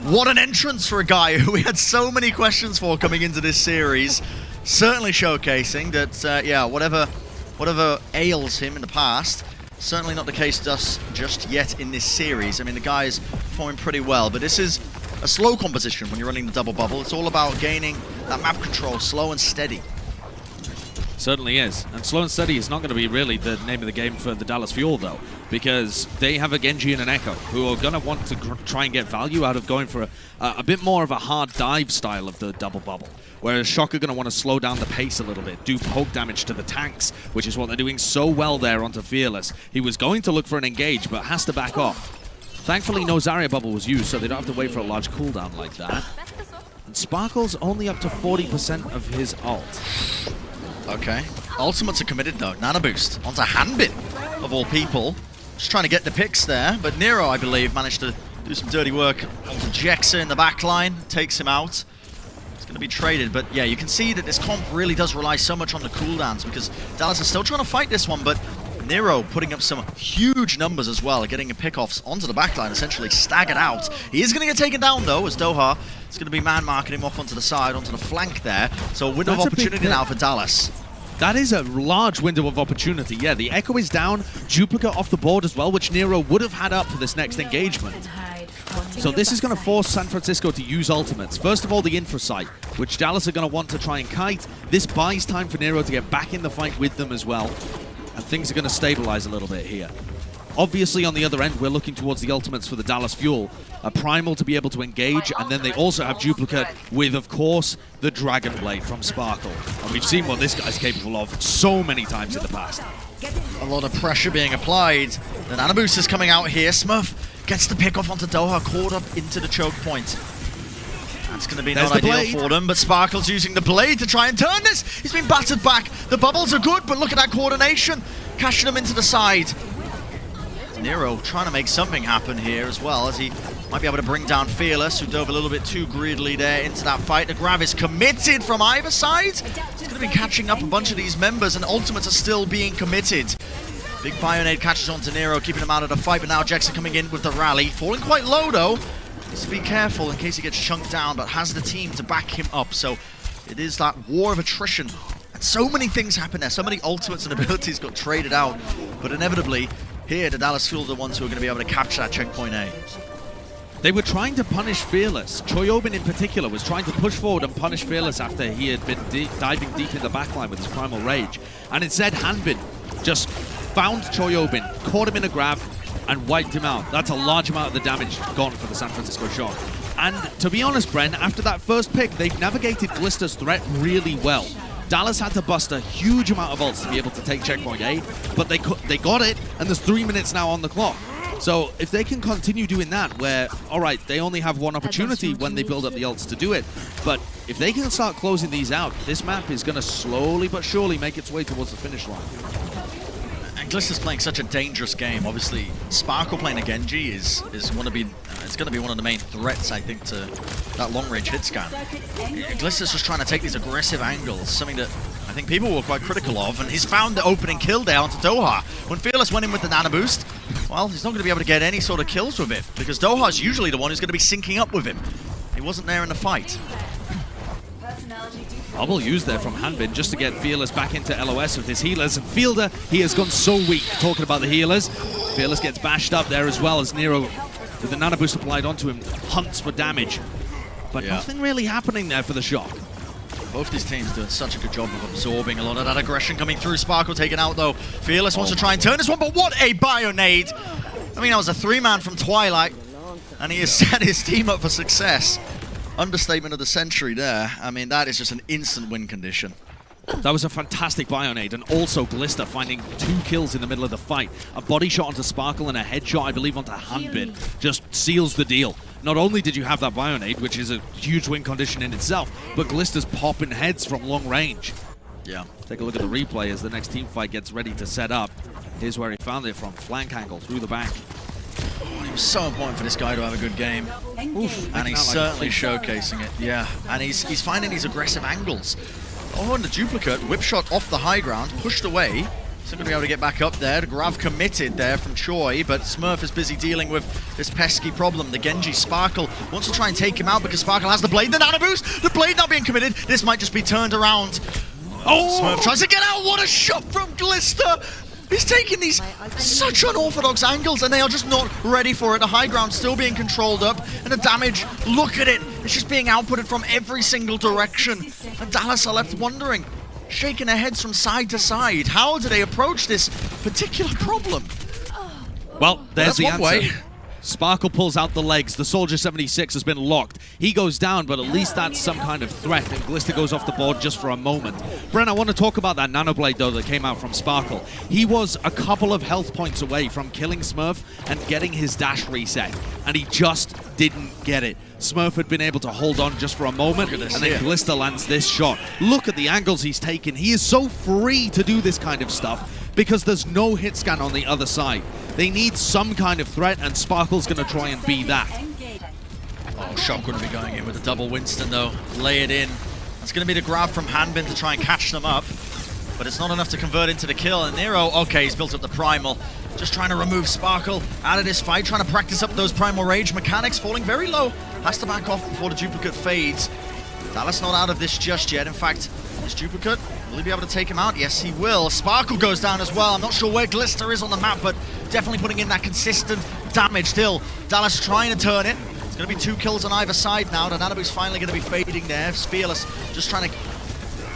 What an entrance for a guy who we had so many questions for coming into this series. Certainly showcasing that, yeah, whatever ails him in the past, certainly not the case just yet in this series. I mean, the guy's performing pretty well, but this is a slow composition when you're running the double bubble. It's all about gaining that map control, slow and steady. Certainly is. And slow and steady is not going to be really the name of the game for the Dallas Fuel, though, because they have a Genji and an Echo who are going to want to try and get value out of going for a bit more of a hard dive style of the double bubble, whereas Shock are going to want to slow down the pace a little bit, do poke damage to the tanks, which is what they're doing so well there onto Fearless. He was going to look for an engage, but has to back off. Thankfully, no Zarya bubble was used, so they don't have to wait for a large cooldown like that. And Sparkle's only up to 40% of his ult. Okay. Ultimates are committed though. Nano boost onto Hanbin. of all people. Just trying to get the picks there, but Nero, I believe, managed to do some dirty work onto Jexa in the back line, takes him out. It's going to be traded, but yeah, you can see that this comp really does rely so much on the cooldowns because Dallas is still trying to fight this one, but Nero putting up some huge numbers as well, getting a pick-offs onto the backline, essentially staggered out. He is going to get taken down though, as Doha is going to be man-marking him off onto the side, onto the flank there. So a window of opportunity now for Dallas. That is a large window of opportunity. Yeah, the Echo is down, Duplicate off the board as well, which Nero would have had up for this next engagement. So this is going to force San Francisco to use ultimates. First of all, the infra site, which Dallas are going to want to try and kite. This buys time for Nero to get back in the fight with them as well. And things are going to stabilize a little bit here. Obviously, on the other end, we're looking towards the ultimates for the Dallas Fuel. A Primal to be able to engage, and then they also have Duplicate with, of course, the Dragon Blade from Sparkle. And we've seen what this guy's capable of so many times in the past. A lot of pressure being applied. Then Anubis is coming out here. Smurf gets the pick off onto Doha, caught up into the choke point. That's going to be not ideal for them, but Sparkle's using the blade to try and turn this. He's been battered back. The bubbles are good, but look at that coordination. Cashing him into the side. Nero trying to make something happen here as well, as he might be able to bring down Fearless, who dove a little bit too greedily there into that fight. The grab is committed from either side. It's going to be catching up a bunch of these members, and ultimates are still being committed. Big Bionade catches onto Nero, keeping him out of the fight, but now Jexa coming in with the rally. Falling quite low, though. Needs to be careful in case he gets chunked down, but has the team to back him up. So it is that war of attrition. And so many things happen there. So many ultimates and abilities got traded out. But inevitably, here, the Dallas Fuel are the ones who are going to be able to capture that checkpoint A. They were trying to punish Fearless. Choyobin in particular was trying to push forward and punish Fearless after he had been diving deep in the backline with his Primal Rage. And instead, Hanbin just found Choyobin, caught him in a grab, and wiped him out. That's a large amount of the damage gone for the San Francisco Shock. And to be honest, Bren, after that first pick, they've navigated Glister's threat really well. Dallas had to bust a huge amount of ults to be able to take checkpoint A, but they got it, and there's 3 minutes now on the clock. So if they can continue doing that, where, all right, they only have one opportunity when they build up the ults to do it, but if they can start closing these out, this map is going to slowly but surely make its way towards the finish line. And Glister's playing such a dangerous game. Obviously, Sparkle playing a Genji is going to be one of the main threats, I think, to that long-range hit scan. Glister's just trying to take these aggressive angles, something that I think people were quite critical of, and he's found the opening kill there onto Doha. When Fearless went in with the nano boost, well, he's not going to be able to get any sort of kills with it, because Doha's usually the one who's going to be syncing up with him. He wasn't there in the fight. Bubble used there from Hanbin just to get Fearless back into LOS with his healers. And Fielder, he has gone so weak talking about the healers. Fearless gets bashed up there as well as Nero, with the nano boost applied onto him, hunts for damage. But nothing really happening there for the Shock. Both these teams doing such a good job of absorbing a lot of that aggression coming through. Sparkle taken out though. Fearless wants to try and turn this one, but what a Bionade! I mean, that was a 3-man from Twilight, and he has set his team up for success. Understatement of the century there. I mean, that is just an instant win condition. That was a fantastic Bionade, and also Glister finding 2 kills in the middle of the fight. A body shot onto Sparkle and a headshot, I believe, onto Hanbin just seals the deal. Not only did you have that Bionade, which is a huge win condition in itself, but Glister's popping heads from long range. Yeah. Take a look at the replay as the next team fight gets ready to set up. Here's where he found it from. Flank angle through the back. It was so important for this guy to have a good game. Oof, and he's certainly showcasing it. Yeah, and he's finding these aggressive angles. Oh, and the Duplicate, whip shot off the high ground, pushed away. He's not going to be able to get back up there. The Grav committed there from Choi, but Smurf is busy dealing with this pesky problem. The Genji Sparkle wants to try and take him out because Sparkle has the blade. The nano boost! The blade not being committed. This might just be turned around. Oh! Smurf tries to get out. What a shot from Glister! He's taking these such unorthodox angles, and they are just not ready for it. The high ground still being controlled up, and the damage, look at it. It's just being outputted from every single direction. And Dallas are left wondering, shaking their heads from side to side. How do they approach this particular problem? Well, there's the one answer. way. Sparkle pulls out the legs. The Soldier 76 has been locked. He goes down, but at least that's some kind of threat, and Glister goes off the board just for a moment. Bren, I want to talk about that Nanoblade, though, that came out from Sparkle. He was a couple of health points away from killing Smurf and getting his dash reset, and he just didn't get it. Smurf had been able to hold on just for a moment, and then Glister lands this shot. Look at the angles he's taken. He is so free to do this kind of stuff. because there's no hit scan on the other side. They need some kind of threat, and Sparkle's going to try and be that. Oh, Shock going to be going in with a double Winston, though. Lay it in. That's going to be the grab from Hanbin to try and catch them up. But it's not enough to convert into the kill. And Nero, okay, he's built up the Primal. Just trying to remove Sparkle out of this fight, trying to practice up those Primal Rage mechanics, falling very low. Has to back off before the duplicate fades. Dallas not out of this just yet. In fact, this duplicate, will he be able to take him out? Yes, he will. Sparkle goes down as well. I'm not sure where Glister is on the map, but definitely putting in that consistent damage still. Dallas trying to turn it. It's going to be 2 kills on either side now. And Anubis finally going to be fading there. Fearless just trying to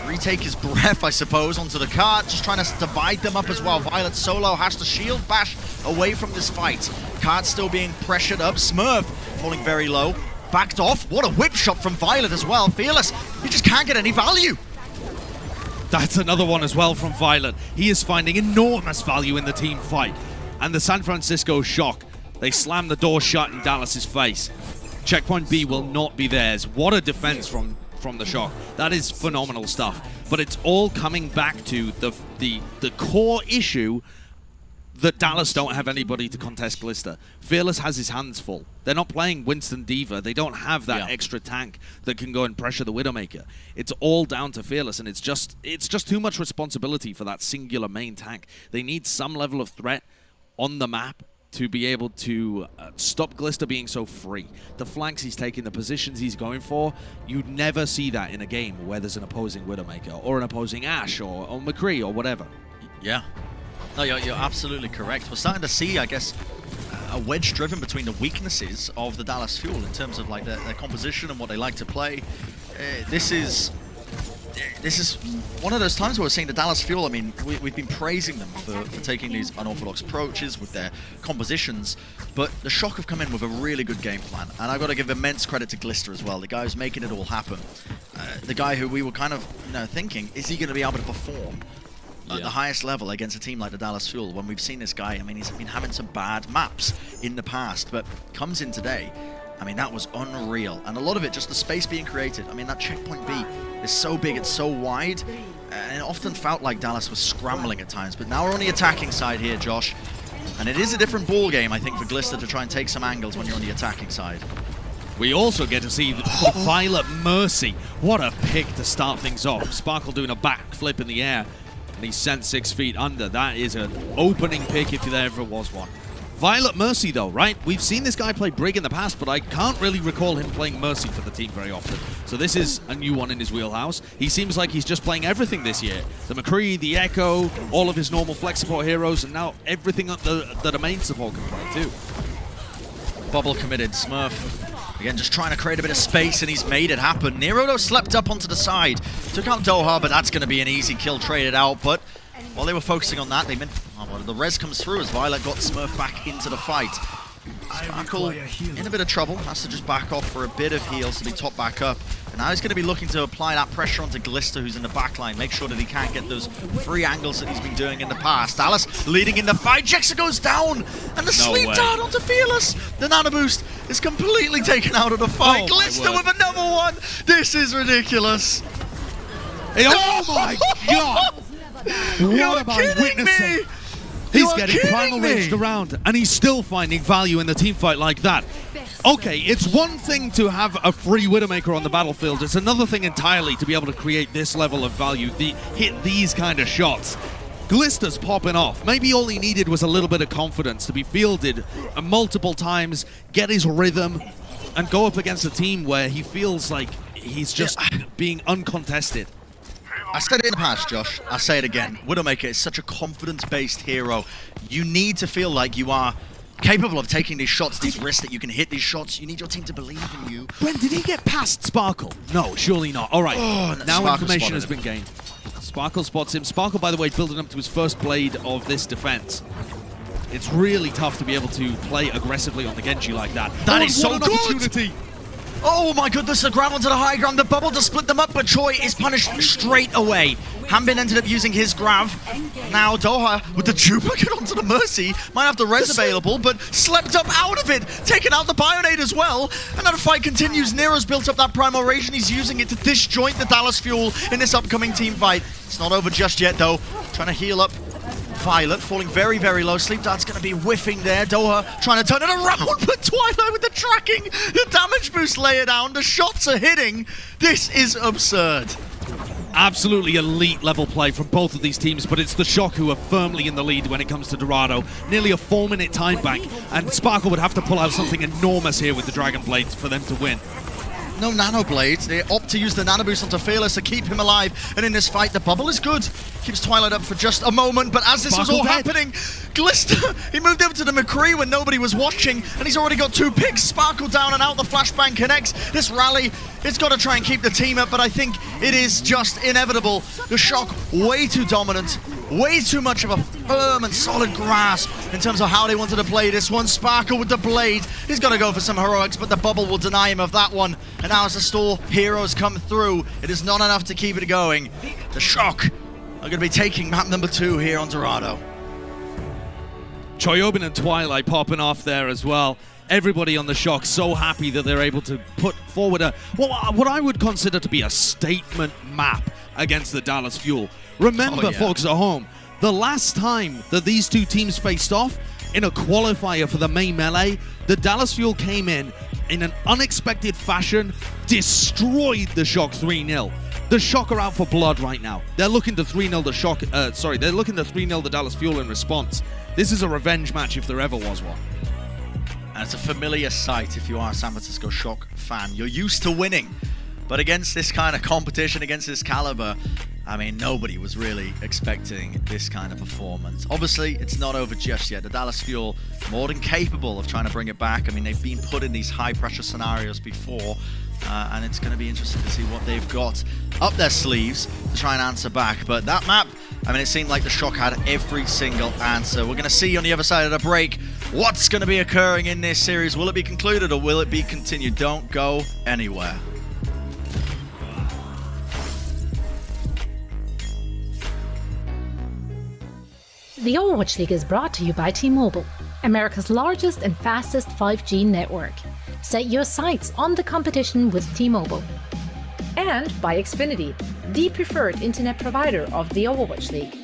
retake his breath, I suppose, onto the cart. Just trying to divide them up as well. Violet solo has to shield bash away from this fight. Cart still being pressured up. Smurf falling very low. Backed off. What a whip shot from Violet as well. Fearless, he just can't get any value. That's another one as well from Violet. He is finding enormous value in the team fight. And the San Francisco Shock, they slam the door shut in Dallas's face. Checkpoint B will not be theirs. What a defense from the Shock. That is phenomenal stuff. But it's all coming back to the core issue that Dallas don't have anybody to contest Glister. Fearless has his hands full. They're not playing Winston Diva. They don't have that extra tank that can go and pressure the Widowmaker. It's all down to Fearless, and it's just too much responsibility for that singular main tank. They need some level of threat on the map to be able to stop Glister being so free. The flanks he's taking, the positions he's going for, you'd never see that in a game where there's an opposing Widowmaker or an opposing Ashe or McCree or whatever. Yeah. No, you're absolutely correct. We're starting to see, I guess, a wedge driven between the weaknesses of the Dallas Fuel in terms of like their composition and what they like to play. This is one of those times where we're seeing the Dallas Fuel. I mean, we've been praising them for taking these unorthodox approaches with their compositions, but the Shock have come in with a really good game plan, and I've got to give immense credit to Glister as well, the guy who's making it all happen. The guy who we were kind of thinking, is he going to be able to perform at the highest level against a team like the Dallas Fuel when we've seen this guy? I mean, he's been having some bad maps in the past, but comes in today. I mean, that was unreal. And a lot of it, just the space being created. I mean, that checkpoint B is so big, it's so wide, and it often felt like Dallas was scrambling at times. But now we're on the attacking side here, Josh. And it is a different ball game, I think, for Glister to try and take some angles when you're on the attacking side. We also get to see the Violet Mercy. What a pick to start things off. Sparkle doing a backflip in the air, and he's sent 6 feet under. That is an opening pick if there ever was one. Violet Mercy, though, right? We've seen this guy play Brig in the past, but I can't really recall him playing Mercy for the team very often. So this is a new one in his wheelhouse. He seems like he's just playing everything this year. The McCree, the Echo, all of his normal flex support heroes, and now everything that a main support can play, too. Bubble committed. Smurf, again, just trying to create a bit of space, and he's made it happen. Nero, though, slept up onto the side. Took out Doha, but that's going to be an easy kill, traded out. But while they were focusing on that, the res comes through as Violet got Smurf back into the fight. Sparkle in a bit of trouble, has to just back off for a bit of heals to be topped back up. And now he's going to be looking to apply that pressure onto Glister, who's in the back line, make sure that he can't get those free angles that he's been doing in the past. Dallas leading in the fight, Jexa goes down, and the sleep dart onto Fearless. The nano boost is completely taken out of the fight. Glister with another one. This is ridiculous. Oh my god! What am I witnessing? He's getting primal ranged around, and he's still finding value in the team fight like that. Okay, it's one thing to have a free Widowmaker on the battlefield. It's another thing entirely to be able to create this level of value, hit these kind of shots. Glister's popping off. Maybe all he needed was a little bit of confidence to be fielded multiple times, get his rhythm, and go up against a team where he feels like he's just being uncontested. I said it in the past, Josh. I'll say it again. Widowmaker is such a confidence-based hero. You need to feel like you are capable of taking these shots, these risks, that you can hit these shots. You need your team to believe in you. Brent, did he get past Sparkle? No, surely not. All right, now Sparkle information has been gained. Sparkle spots him. Sparkle, by the way, building up to his first blade of this defense. It's really tough to be able to play aggressively on the Genji like that. That is so good! Opportunity. Oh my goodness, the grab onto the high ground, the bubble to split them up, but Choi is punished straight away. Hanbin ended up using his grab. Now Doha with the duplicate onto the Mercy. Might have the res available, but slept up out of it. Taking out the Bionade as well. Another fight continues. Nero's built up that Primal Rage, and he's using it to disjoint the Dallas Fuel in this upcoming team fight. It's not over just yet, though. Trying to heal up Violet falling very, very low. Sleep Dart's going to be whiffing there. Doha trying to turn it around, but Twilight with the tracking. The damage boost layer down. The shots are hitting. This is absurd. Absolutely elite level play from both of these teams, but it's the Shock who are firmly in the lead when it comes to Dorado. Nearly a 4-minute time bank, and Sparkle would have to pull out something enormous here with the Dragon Blades for them to win. No Nano Blades. They opt to use the Nano Boost onto Fearless to keep him alive. And in this fight, the bubble is good. Keeps Twilight up for just a moment. But as this was all happening, Glister, he moved over to the McCree when nobody was watching. And he's already got 2 picks. Sparkle down and out. The flashbang connects. This rally, it's got to try and keep the team up. But I think it is just inevitable. The Shock, way too dominant. Way too much of a firm and solid grasp in terms of how they wanted to play this one. Sparkle with the blade. He's got to go for some heroics, but the bubble will deny him of that one. And now as the store heroes come through, it is not enough to keep it going. The Shock are going to be taking map number 2 here on Dorado. Choyobin and Twilight popping off there as well. Everybody on the Shock so happy that they're able to put forward what I would consider to be a statement map against the Dallas Fuel. Remember, folks at home, the last time that these two teams faced off in a qualifier for the main melee, the Dallas Fuel came in an unexpected fashion, destroyed the Shock 3-0. The Shock are out for blood right now. They're looking to 3-0 the Shock. They're looking to 3-0 the Dallas Fuel in response. This is a revenge match if there ever was one. And it's a familiar sight if you are a San Francisco Shock fan. You're used to winning, but against this kind of competition, against this caliber, I mean, nobody was really expecting this kind of performance. Obviously, it's not over just yet. The Dallas Fuel more than capable of trying to bring it back. I mean, they've been put in these high-pressure scenarios before, and it's going to be interesting to see what they've got up their sleeves to try and answer back. But that map, I mean, it seemed like the Shock had every single answer. We're going to see on the other side of the break what's going to be occurring in this series. Will it be concluded or will it be continued? Don't go anywhere. The Overwatch League is brought to you by T-Mobile, America's largest and fastest 5G network. Set your sights on the competition with T-Mobile. And by Xfinity, the preferred internet provider of the Overwatch League.